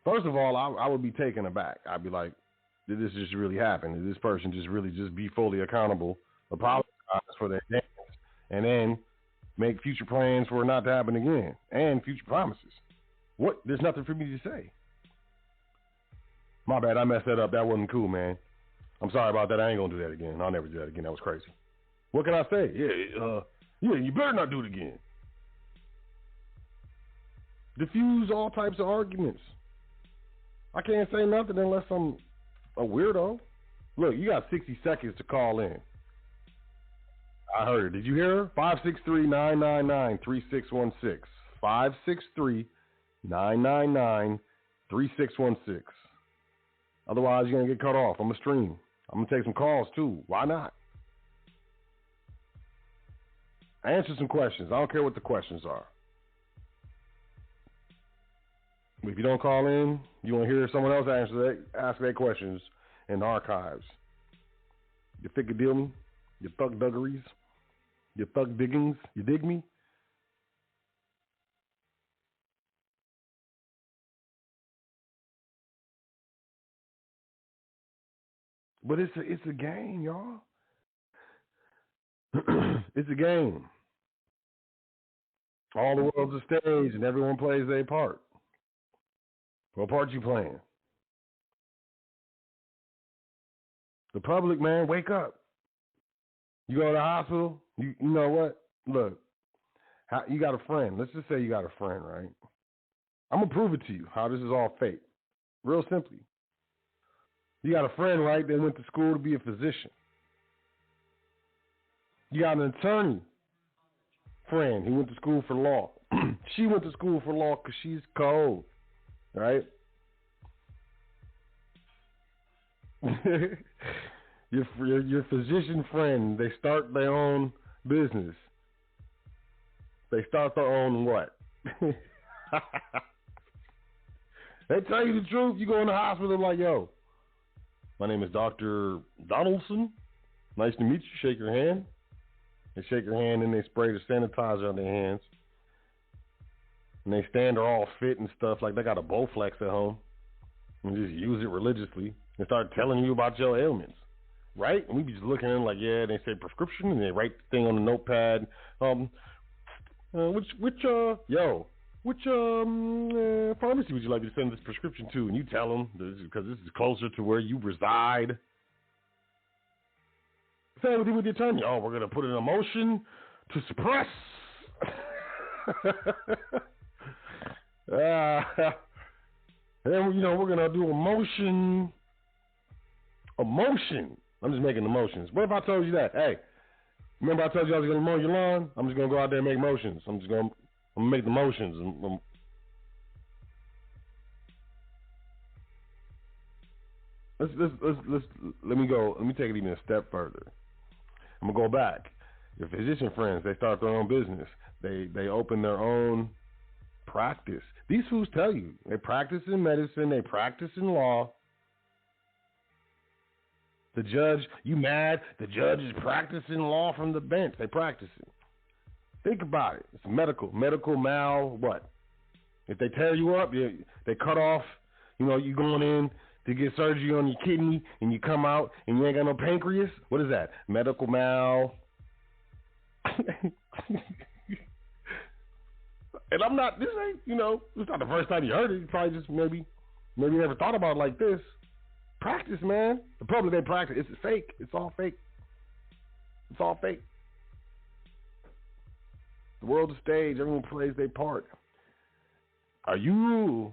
First of all, I would be taken aback. I'd be like, did this just really happen? Did this person just be fully accountable, apologize for their dance, and then make future plans for it not to happen again, and future promises? What? There's nothing for me to say. My bad, I messed that up. That wasn't cool, man. I'm sorry about that. I ain't gonna do that again. I'll never do that again. That was crazy. What can I say? Yeah, you better not do it again. Diffuse all types of arguments. I can't say nothing unless I'm a weirdo. Look, you got 60 seconds to call in. I heard her. Did you hear her? 563-999-3616. 563-999-3616. Otherwise, you're going to get cut off. I'm going to stream. I'm going to take some calls, too. Why not? Answer some questions. I don't care what the questions are. If you don't call in, you want to hear someone else ask their questions in the archives. You thick-a-deal-me, your thug-duggeries, your thug-diggings, you dig me? But it's a game, y'all. It's a game. All the world's a stage, and everyone plays their part. What part you playing? The public, man, wake up. You go to the hospital, you know what? Look, you got a friend. Let's just say you got a friend, right? I'm going to prove it to you how this is all fake. Real simply. You got a friend, right, that went to school to be a physician. You got an attorney friend who went to school for law. She went to school for law because she's cold. Right? your physician friend, they start their own business. They start their own what? They tell you the truth. You go in the hospital like, yo, my name is Dr. Donaldson. Nice to meet you. Shake your hand. They shake your hand and they spray the sanitizer on their hands. And they stand there all fit and stuff like they got a Bowflex at home and just use it religiously and start telling you about your ailments, right? And we be just looking at them like, yeah, they say prescription and they write the thing on the notepad. Which pharmacy would you like to send this prescription to? And you tell them because this is closer to where you reside. Same with the attorney. Oh, we're gonna put in a motion to suppress. Then we're gonna do a motion. I'm just making the motions. What if I told you that? Hey, remember I told you I was gonna mow your lawn? I'm just gonna go out there and make motions. I'm gonna make the motions. Let me go. Let me take it even a step further. I'm gonna go back. Your physician friends, they start their own business. They open their own practice. These fools tell you they practice in medicine, they practice in law. The judge, you mad? The judge is practicing law from the bench. They practice it. Think about it. It's medical mal what? If they tear you up, they cut off. You going in to get surgery on your kidney and you come out and you ain't got no pancreas? What is that? Medical mal. And I'm not, this ain't, it's not the first time you heard it. You probably just maybe never thought about it like this. Practice, man. The public, they practice. It's fake. It's all fake. It's all fake. The world's a stage. Everyone plays their part. Are you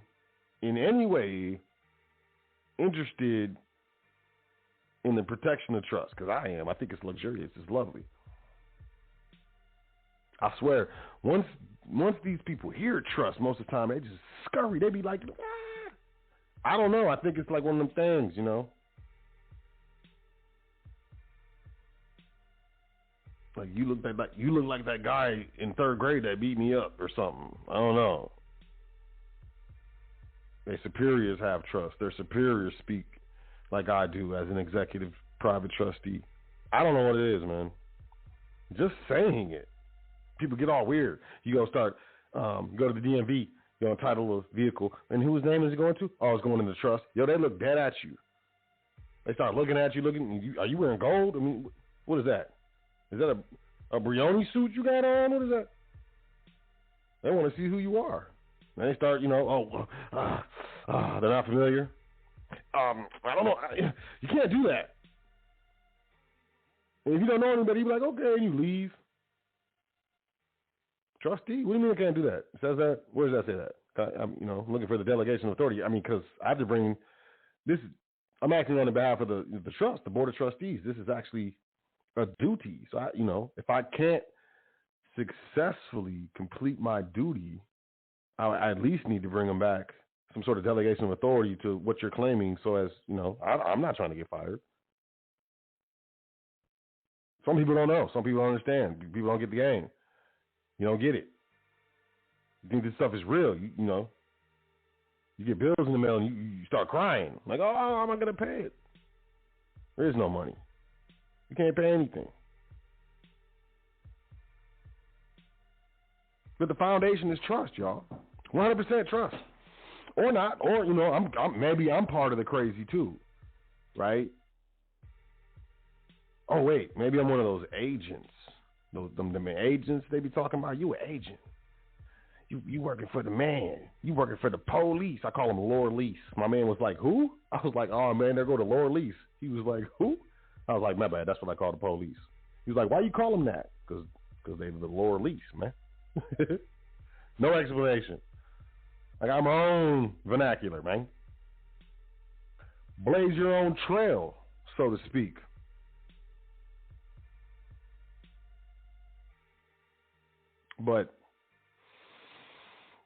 in any way interested in the protection of trust? Because I am. I think it's luxurious. It's lovely. I swear, once these people hear trust, most of the time they just scurry. They be like, ah. I don't know. I think it's like one of them things, Like you look like that guy in third grade that beat me up or something. I don't know. Their superiors have trust. Their superiors speak like I do as an executive private trustee. I don't know what it is, man. Just saying it. People get all weird. You go start, go to the DMV, you know, title of vehicle, and whose name is it going to? Oh, it's going into trust. Yo, they look dead at you. They start looking at you, are you wearing gold? I mean, what is that? Is that a Brioni suit you got on? What is that? They want to see who you are. And they start, they're not familiar. I don't know. You can't do that. And if you don't know anybody, you be like, okay, and you leave. Trustee? What do you mean I can't do that? It says that? Where does that say that? I'm, looking for the delegation of authority. I mean, because I have to bring this. I'm acting on behalf of the trust, the board of trustees. This is actually a duty. So if I can't successfully complete my duty, I at least need to bring them back some sort of delegation of authority to what you're claiming. So as I'm not trying to get fired. Some people don't know. Some people don't understand. People don't get the game. You don't get it. You think this stuff is real. You get bills in the mail and you start crying. Like, oh, how am I going to pay it? There is no money. You can't pay anything. But the foundation is trust, y'all. 100% trust. Or not. Or, maybe I'm part of the crazy too. Right? Oh, wait. Maybe I'm one of those agents. Them agents they be talking about. You an agent. You working for the man. You working for the police. I call him Lord Lease. My man was like, who? I was like, oh, man, there go to Lord Lease. He was like, who? I was like, my bad. That's what I call the police. He was like, why you call them that? Because they the Lord Lease, man. No explanation. I got my own vernacular, man. Blaze your own trail, so to speak. But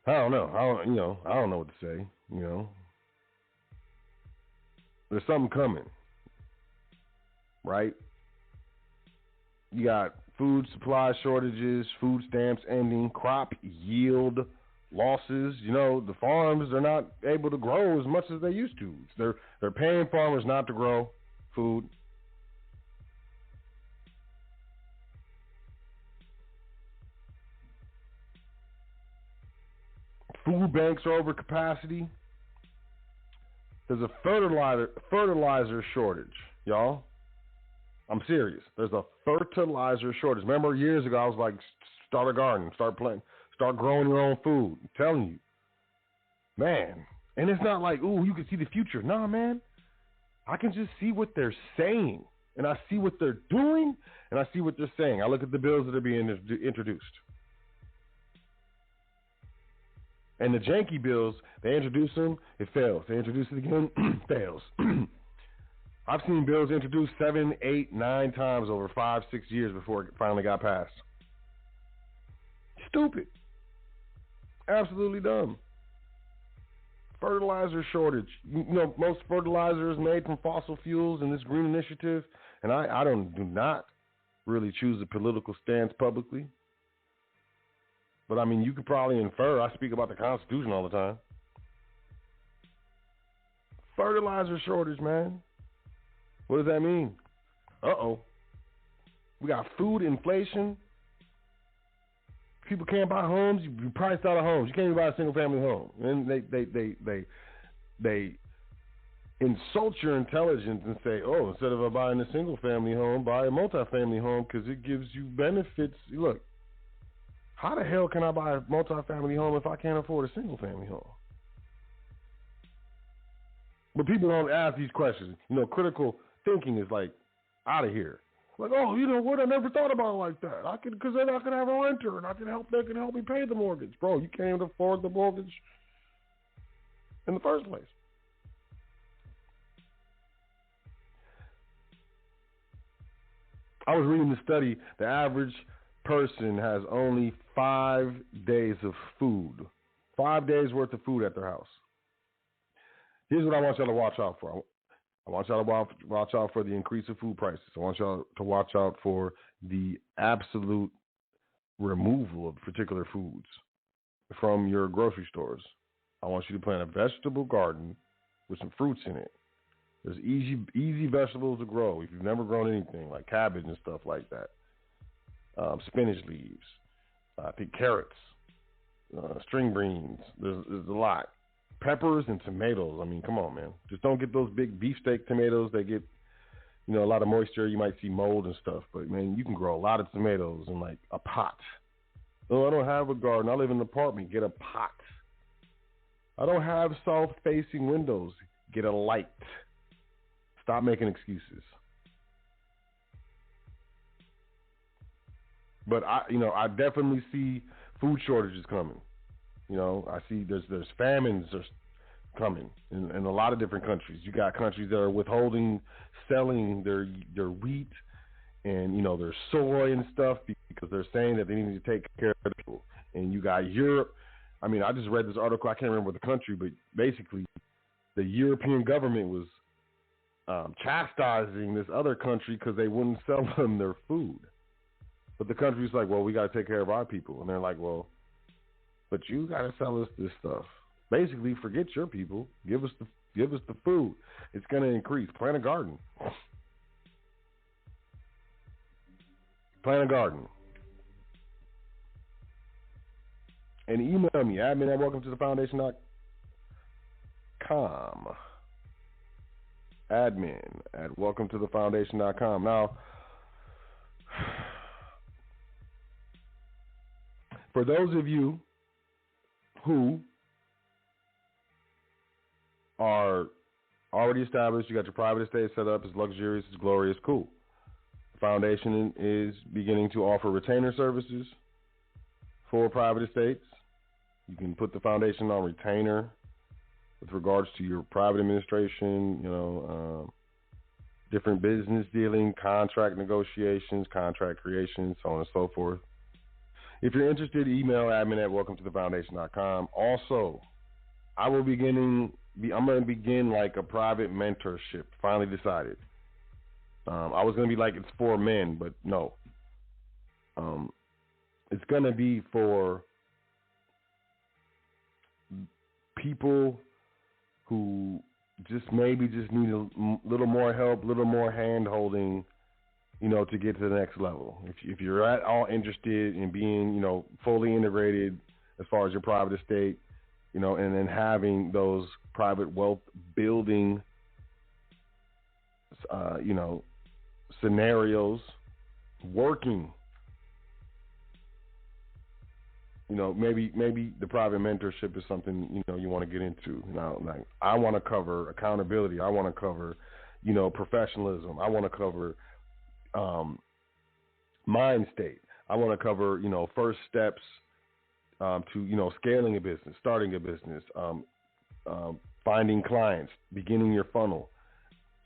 I don't know. I don't know what to say. There's something coming, right? You got food supply shortages, food stamps ending, crop yield losses. The farms are not able to grow as much as they used to. They're paying farmers not to grow food. Food banks are over capacity. There's a fertilizer shortage, y'all. I'm serious. There's a fertilizer shortage. Remember years ago, I was like, start a garden, start growing your own food. I'm telling you. Man. And it's not like, ooh, you can see the future. Nah, man. I can just see what they're saying. And I see what they're doing, and I see what they're saying. I look at the bills that are being introduced. And the janky bills, they introduce them, it fails. They introduce it again, fails. I've seen bills introduced 7, 8, 9 times over 5, 6 years before it finally got passed. Stupid. Absolutely dumb. Fertilizer shortage. Most fertilizer is made from fossil fuels in this green initiative, and I do not really choose a political stance publicly. But, I mean, you could probably infer. I speak about the Constitution all the time. Fertilizer shortage, man. What does that mean? Uh-oh. We got food inflation. People can't buy homes. You priced out of homes. You can't even buy a single-family home. And they insult your intelligence and say, oh, instead of buying a single-family home, buy a multi-family home because it gives you benefits. Look, how the hell can I buy a multi-family home if I can't afford a single-family home? But people don't ask these questions. Critical thinking is like out of here. Like, oh, you know what? I never thought about it like that. Because then I could have a renter and they can help me pay the mortgage. Bro, you can't even afford the mortgage in the first place. I was reading the study. The average person has only 5 days of food. 5 days worth of food at their house. Here's what I want y'all to watch out for. I want y'all to watch out for the increase of food prices. I want y'all to watch out for the absolute removal of particular foods from your grocery stores. I want you to plant a vegetable garden with some fruits in it. There's easy vegetables to grow if you've never grown anything, like cabbage and stuff like that. Spinach leaves, I think carrots, string beans. There's a lot. Peppers and tomatoes. I mean, come on, man. Just don't get those big beefsteak tomatoes. They get, a lot of moisture. You might see mold and stuff. But, man, you can grow a lot of tomatoes in, like, a pot. Oh, I don't have a garden. I live in an apartment. Get a pot. I don't have south-facing windows. Get a light. Stop making excuses. But I definitely see food shortages coming. I see there's famines are coming in a lot of different countries. You got countries that are withholding selling their wheat and their soy and stuff because they're saying that they need to take care of the people. And you got Europe. I mean, I just read this article. I can't remember the country, but basically the European government was chastising this other country because they wouldn't sell them their food. But the country's like, well, we got to take care of our people. And they're like, well, but you got to sell us this stuff. Basically, forget your people. Give us the food. It's going to increase. Plant a garden. Plant a garden. And email me, admin@welcometothefoundation.com. admin@welcometothefoundation.com. Now, for those of you who are already established, you got your private estate set up, it's luxurious, it's glorious, cool. The foundation is beginning to offer retainer services for private estates. You can put the foundation on retainer with regards to your private administration, different business dealing, contract negotiations, contract creation, so on and so forth. If you're interested, email admin@welcometothefoundation.com. Also, I'm going to begin like a private mentorship. Finally decided. I was going to be like it's for men, but no. It's going to be for people who just need a little more help, a little more hand holding, to get to the next level. If you're at all interested in being, fully integrated as far as your private estate, and then having those private wealth building, scenarios working, maybe the private mentorship is something, you want to get into. Now, like, I want to cover accountability. I want to cover, professionalism. I want to cover mind state. I want to cover, first steps to, scaling a business, starting a business, finding clients, beginning your funnel,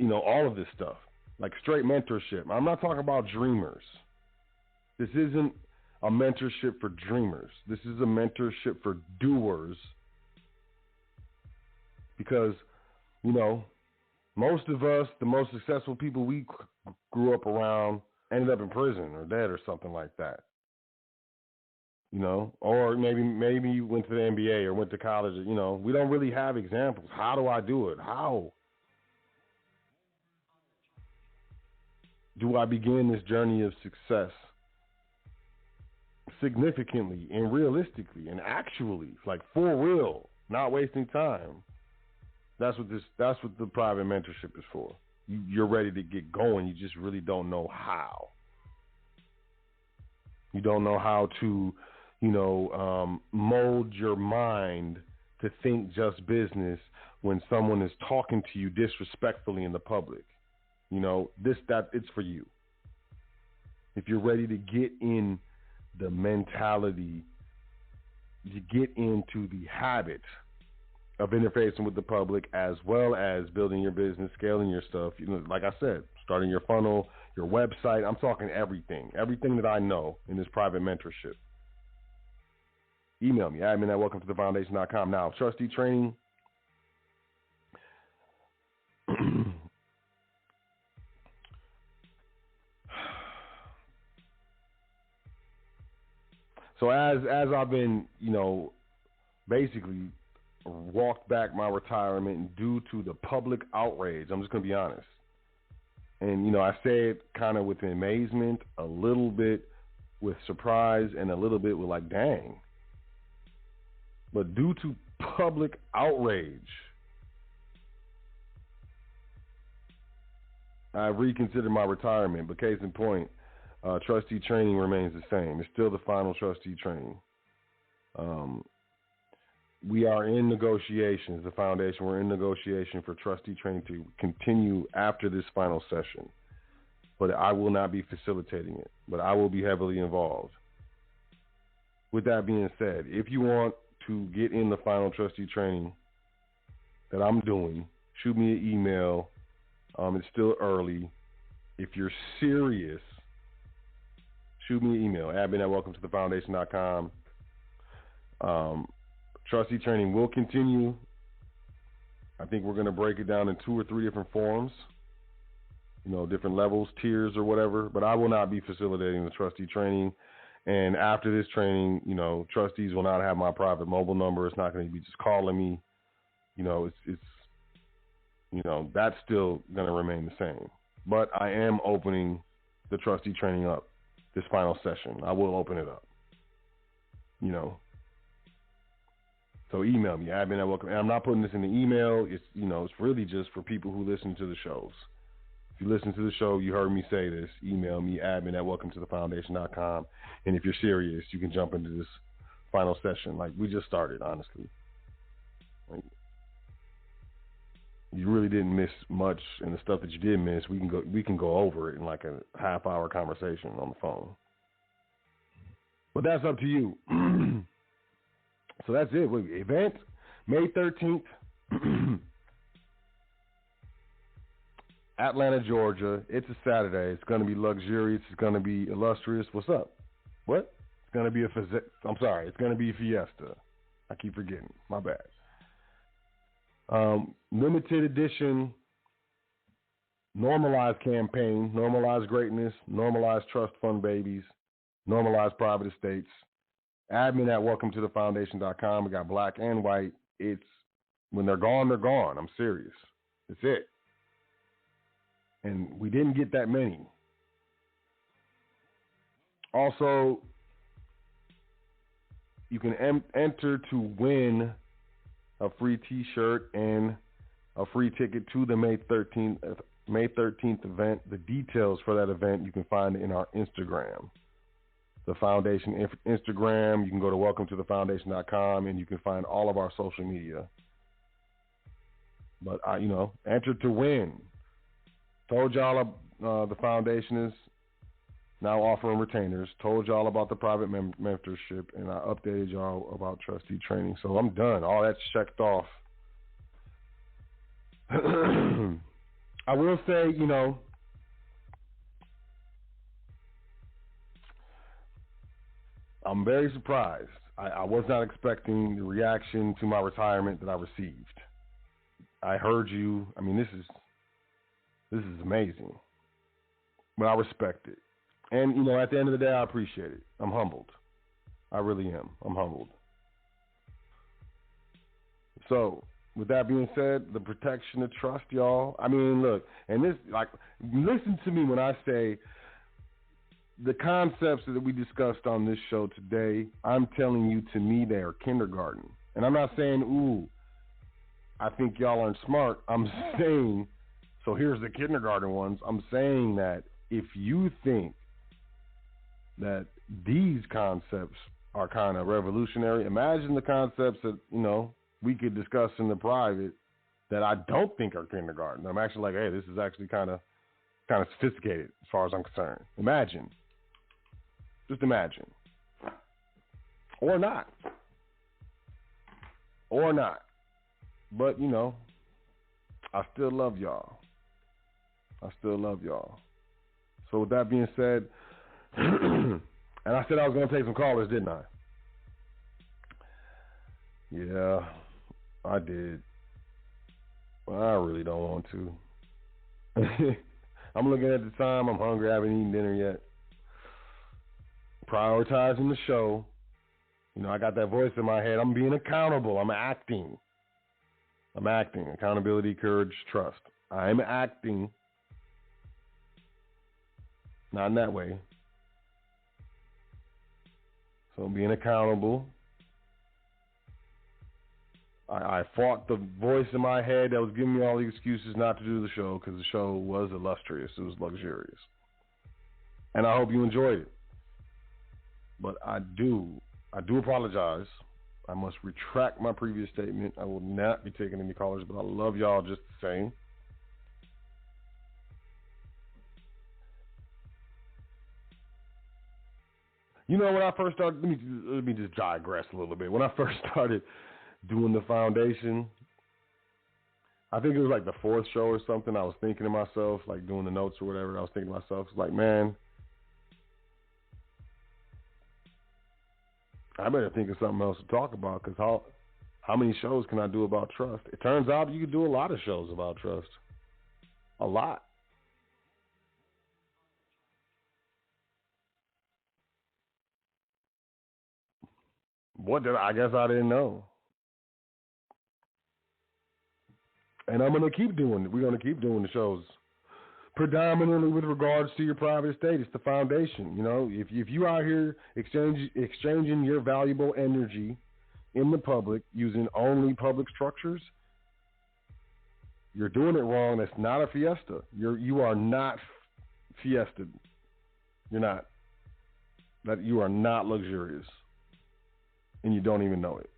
all of this stuff, like straight mentorship. I'm not talking about dreamers. This isn't a mentorship for dreamers. This is a mentorship for doers because, most of us, the most successful people we grew up around ended up in prison or dead or something like that. Or maybe you went to the NBA or went to college. We don't really have examples. How do I do it? How do I begin this journey of success significantly and realistically and actually, like for real, not wasting time? That's what the private mentorship is for. You're ready to get going. You just really don't know how. You don't know how to, mold your mind to think just business when someone is talking to you disrespectfully in the public. It's for you. If you're ready to get in the mentality, you get into the habit of interfacing with the public, as well as building your business, scaling your stuff. Like I said, starting your funnel, your website. I'm talking everything that I know in this private mentorship. Email me, admin@welcometothefoundation.com. Now, trustee training. So as I've been, basically walked back my retirement due to the public outrage. I'm just going to be honest. And, I say it kind of with amazement, a little bit with surprise, and a little bit with like, dang. But due to public outrage, I reconsidered my retirement. But case in point, trustee training remains the same. It's still the final trustee training. We are in negotiations, the foundation. We're in negotiation for trustee training to continue after this final session. But I will not be facilitating it, but I will be heavily involved. With that being said, if you want to get in the final trustee training that I'm doing, shoot me an email. It's still early. If you're serious, shoot me an email, admin@welcometothefoundation.com. Trustee training will continue. I think we're going to break it down in 2 or 3 different forms, different levels, tiers, or whatever. But I will not be facilitating the trustee training. And after this training, trustees will not have my private mobile number. It's not going to be just calling me. That's still going to remain the same. But I am opening the trustee training up this final session. I will open it up. So email me, admin@welcome. And I'm not putting this in the email. It's it's really just for people who listen to the shows. If you listen to the show, you heard me say this. Email me, admin@welcometothefoundation.com. And if you're serious, you can jump into this final session. Like we just started, honestly. You really didn't miss much, and the stuff that you did miss, we can go over it in like a half-hour conversation on the phone. But that's up to you. So that's it. Event May 13th, Atlanta, Georgia. It's a Saturday. It's going to be luxurious. It's going to be illustrious. What's up? What? It's going to be it's going to be a fiesta. I keep forgetting. My bad. Limited edition, normalized campaign, normalized greatness, normalized trust fund babies, normalized private estates. Admin@welcometothefoundation.com. We got black and white. It's when they're gone, they're gone. I'm serious. That's it. And we didn't get that many. Also, you can enter to win a free T-shirt and a free ticket to the May 13th event. The details for that event you can find in our Instagram. The foundation Instagram. You can go to welcometothefoundation.com and you can find all of our social media. But enter to win. Told y'all the foundation is now offering retainers. Told y'all about the private mentorship, and I updated y'all about trustee training. So I'm done. All that's checked off. I will say, I'm very surprised. I was not expecting the reaction to my retirement that I received. I heard you. I mean, this is amazing. But I respect it. And, at the end of the day, I appreciate it. I'm humbled. I really am. I'm humbled. So, with that being said, the protection of trust, y'all. I mean, look, and this, listen to me when I say the concepts that we discussed on this show today, I'm telling you, to me, they are kindergarten. And I'm not saying, I think y'all aren't smart. I'm saying, so here's the kindergarten ones. I'm saying that if you think that these concepts are kind of revolutionary, imagine the concepts that, we could discuss in the private that I don't think are kindergarten. I'm actually like, hey, this is actually kind of sophisticated as far as I'm concerned. Imagine. Just imagine. Or not. But, I still love y'all. So with that being said, and I said I was going to take some callers, didn't I? Yeah, I did. Well, I really don't want to. I'm looking at the time. I'm hungry. I haven't eaten dinner yet. Prioritizing the show. I got that voice in my head. I'm being accountable. I'm acting. Accountability, courage, trust. I'm acting. Not in that way. So being accountable. I fought the voice in my head that was giving me all the excuses not to do the show because the show was illustrious. It was luxurious. And I hope you enjoyed it. But I do apologize. I must retract my previous statement. I will not be taking any callers, but I love y'all just the same. When I first started, let me just digress a little bit. When I first started doing the foundation, I think it was like the fourth show or something. I was thinking to myself, like doing the notes or whatever. I was thinking to myself, like, man, I better think of something else to talk about because how many shows can I do about trust? It turns out you can do a lot of shows about trust. A lot. I guess I didn't know. And I'm going to keep doing it. We're going to keep doing the shows. Predominantly with regards to your private estate. It's the foundation. If you out here exchanging your valuable energy in the public using only public structures, you're doing it wrong. That's not a fiesta. You are not fiested. You're not. That you are not luxurious. And you don't even know it.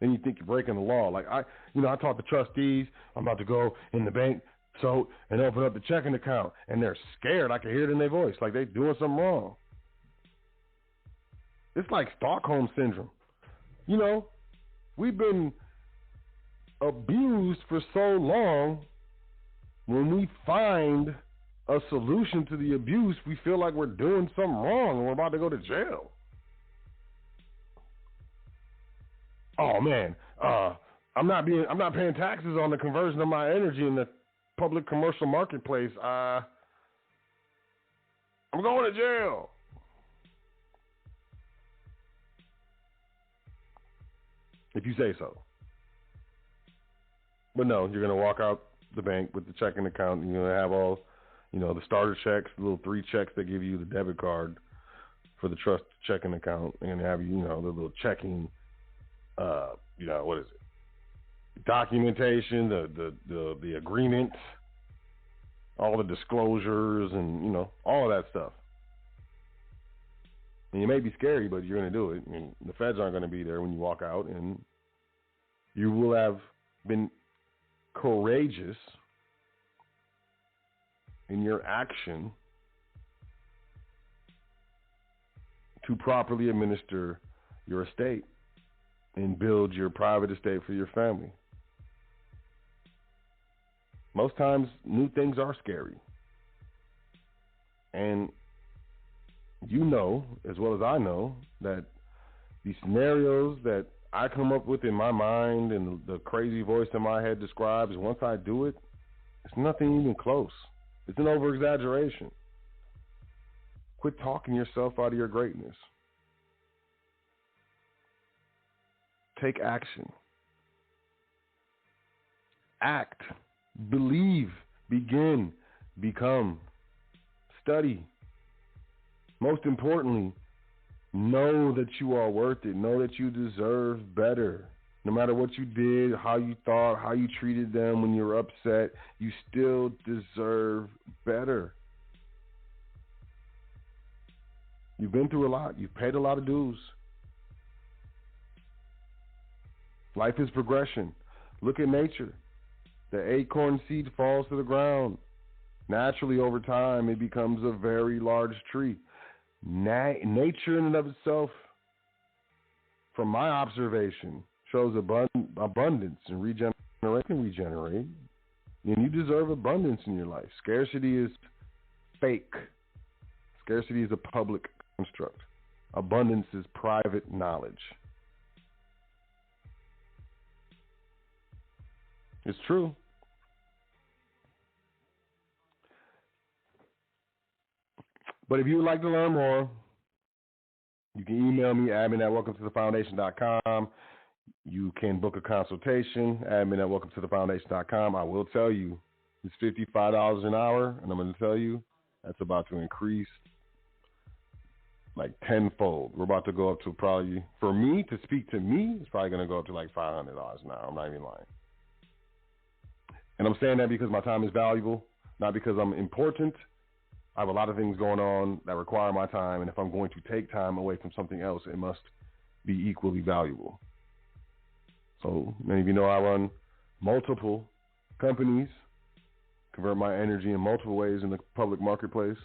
Then you think you're breaking the law. Like I taught the trustees, I'm about to go in the bank and open up the checking account, and they're scared. I can hear it in their voice, like they're doing something wrong. It's like Stockholm syndrome. We've been abused for so long. When we find a solution to the abuse, we feel like we're doing something wrong and we're about to go to jail. Oh man, I'm not paying taxes on the conversion of my energy in the public commercial marketplace. I'm going to jail. If you say so. But no, you're going to walk out the bank with the checking account and you're going to have all, the starter checks, the little 3 checks that give you the debit card for the trust checking account, and have the little checking what is it? Documentation, the agreement, all the disclosures, and all of that stuff. And it may be scary, but you're going to do it. And the feds aren't going to be there when you walk out, and you will have been courageous in your action to properly administer your estate and build your private estate for your family. Most times, new things are scary. And as well as I know, that the scenarios that I come up with in my mind and the crazy voice in my head describes, once I do it, it's nothing even close. It's an over-exaggeration. Quit talking yourself out of your greatness. Take action. Act. Believe. Begin. Become. Study. Most importantly, know that you are worth it. Know that you deserve better. No matter what you did, how you thought, how you treated them when you were upset, you still deserve better. You've been through a lot. You've paid a lot of dues. Life is progression. Look at nature. The acorn seed falls to the ground. Naturally, over time, it becomes a very large tree. Nature in and of itself, from my observation, shows abundance and regenerate. And you deserve abundance in your life. Scarcity is fake. Scarcity is a public construct. Abundance is private knowledge. It's true. But if you would like to learn more, you can email me, admin@welcometothefoundation.com. You can book a consultation, admin@welcometothefoundation.com. I will tell you, it's $55 an hour, and I'm going to tell you that's about to increase like tenfold. We're about to go up to probably, for me to speak to me, it's probably going to go up to like $500 an hour. I'm not even lying. And I'm saying that because my time is valuable, not because I'm important. I have a lot of things going on that require my time, and if I'm going to take time away from something else, it must be equally valuable. So many of you know I run multiple companies, convert my energy in multiple ways in the public marketplace.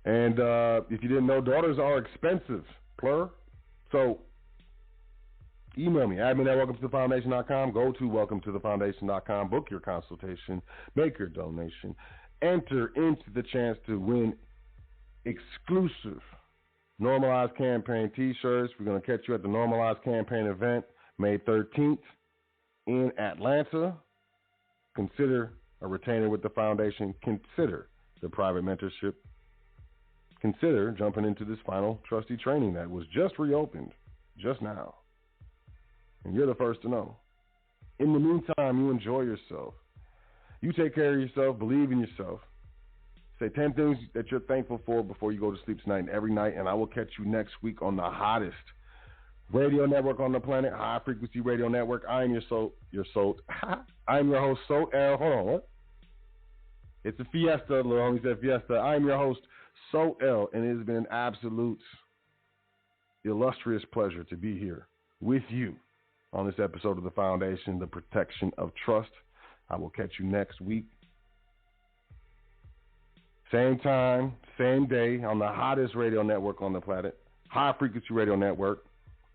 And if you didn't know, daughters are expensive, plur. So email me, admin@welcometothefoundation.com. Go to welcometothefoundation.com. Book your consultation. Make your donation. Enter into the chance to win exclusive Normalized Campaign T-shirts. We're going to catch you at the Normalized Campaign event May 13th in Atlanta. Consider a retainer with the foundation. Consider the private mentorship. Consider jumping into this final trustee training that was just reopened just now. And you're the first to know. In the meantime, you enjoy yourself. You take care of yourself. Believe in yourself. Say 10 things that you're thankful for before you go to sleep tonight and every night. And I will catch you next week on the hottest radio network on the planet, High Frequency Radio Network. I am I am your host, Sot. Hold on, what? It's a fiesta, little homie said fiesta. I am your host, Sot L, and it has been an absolute illustrious pleasure to be here with you on this episode of The Foundation, The Protection of Trust. I will catch you next week. Same time, same day, on the hottest radio network on the planet, High Frequency Radio Network.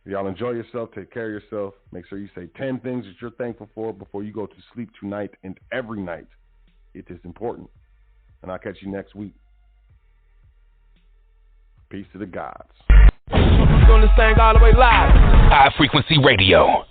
Y'all enjoy yourself, take care of yourself. Make sure you say 10 things that you're thankful for before you go to sleep tonight and every night. It is important. And I'll catch you next week. Peace to the gods. Doing this thing all the way live. High Frequency Radio.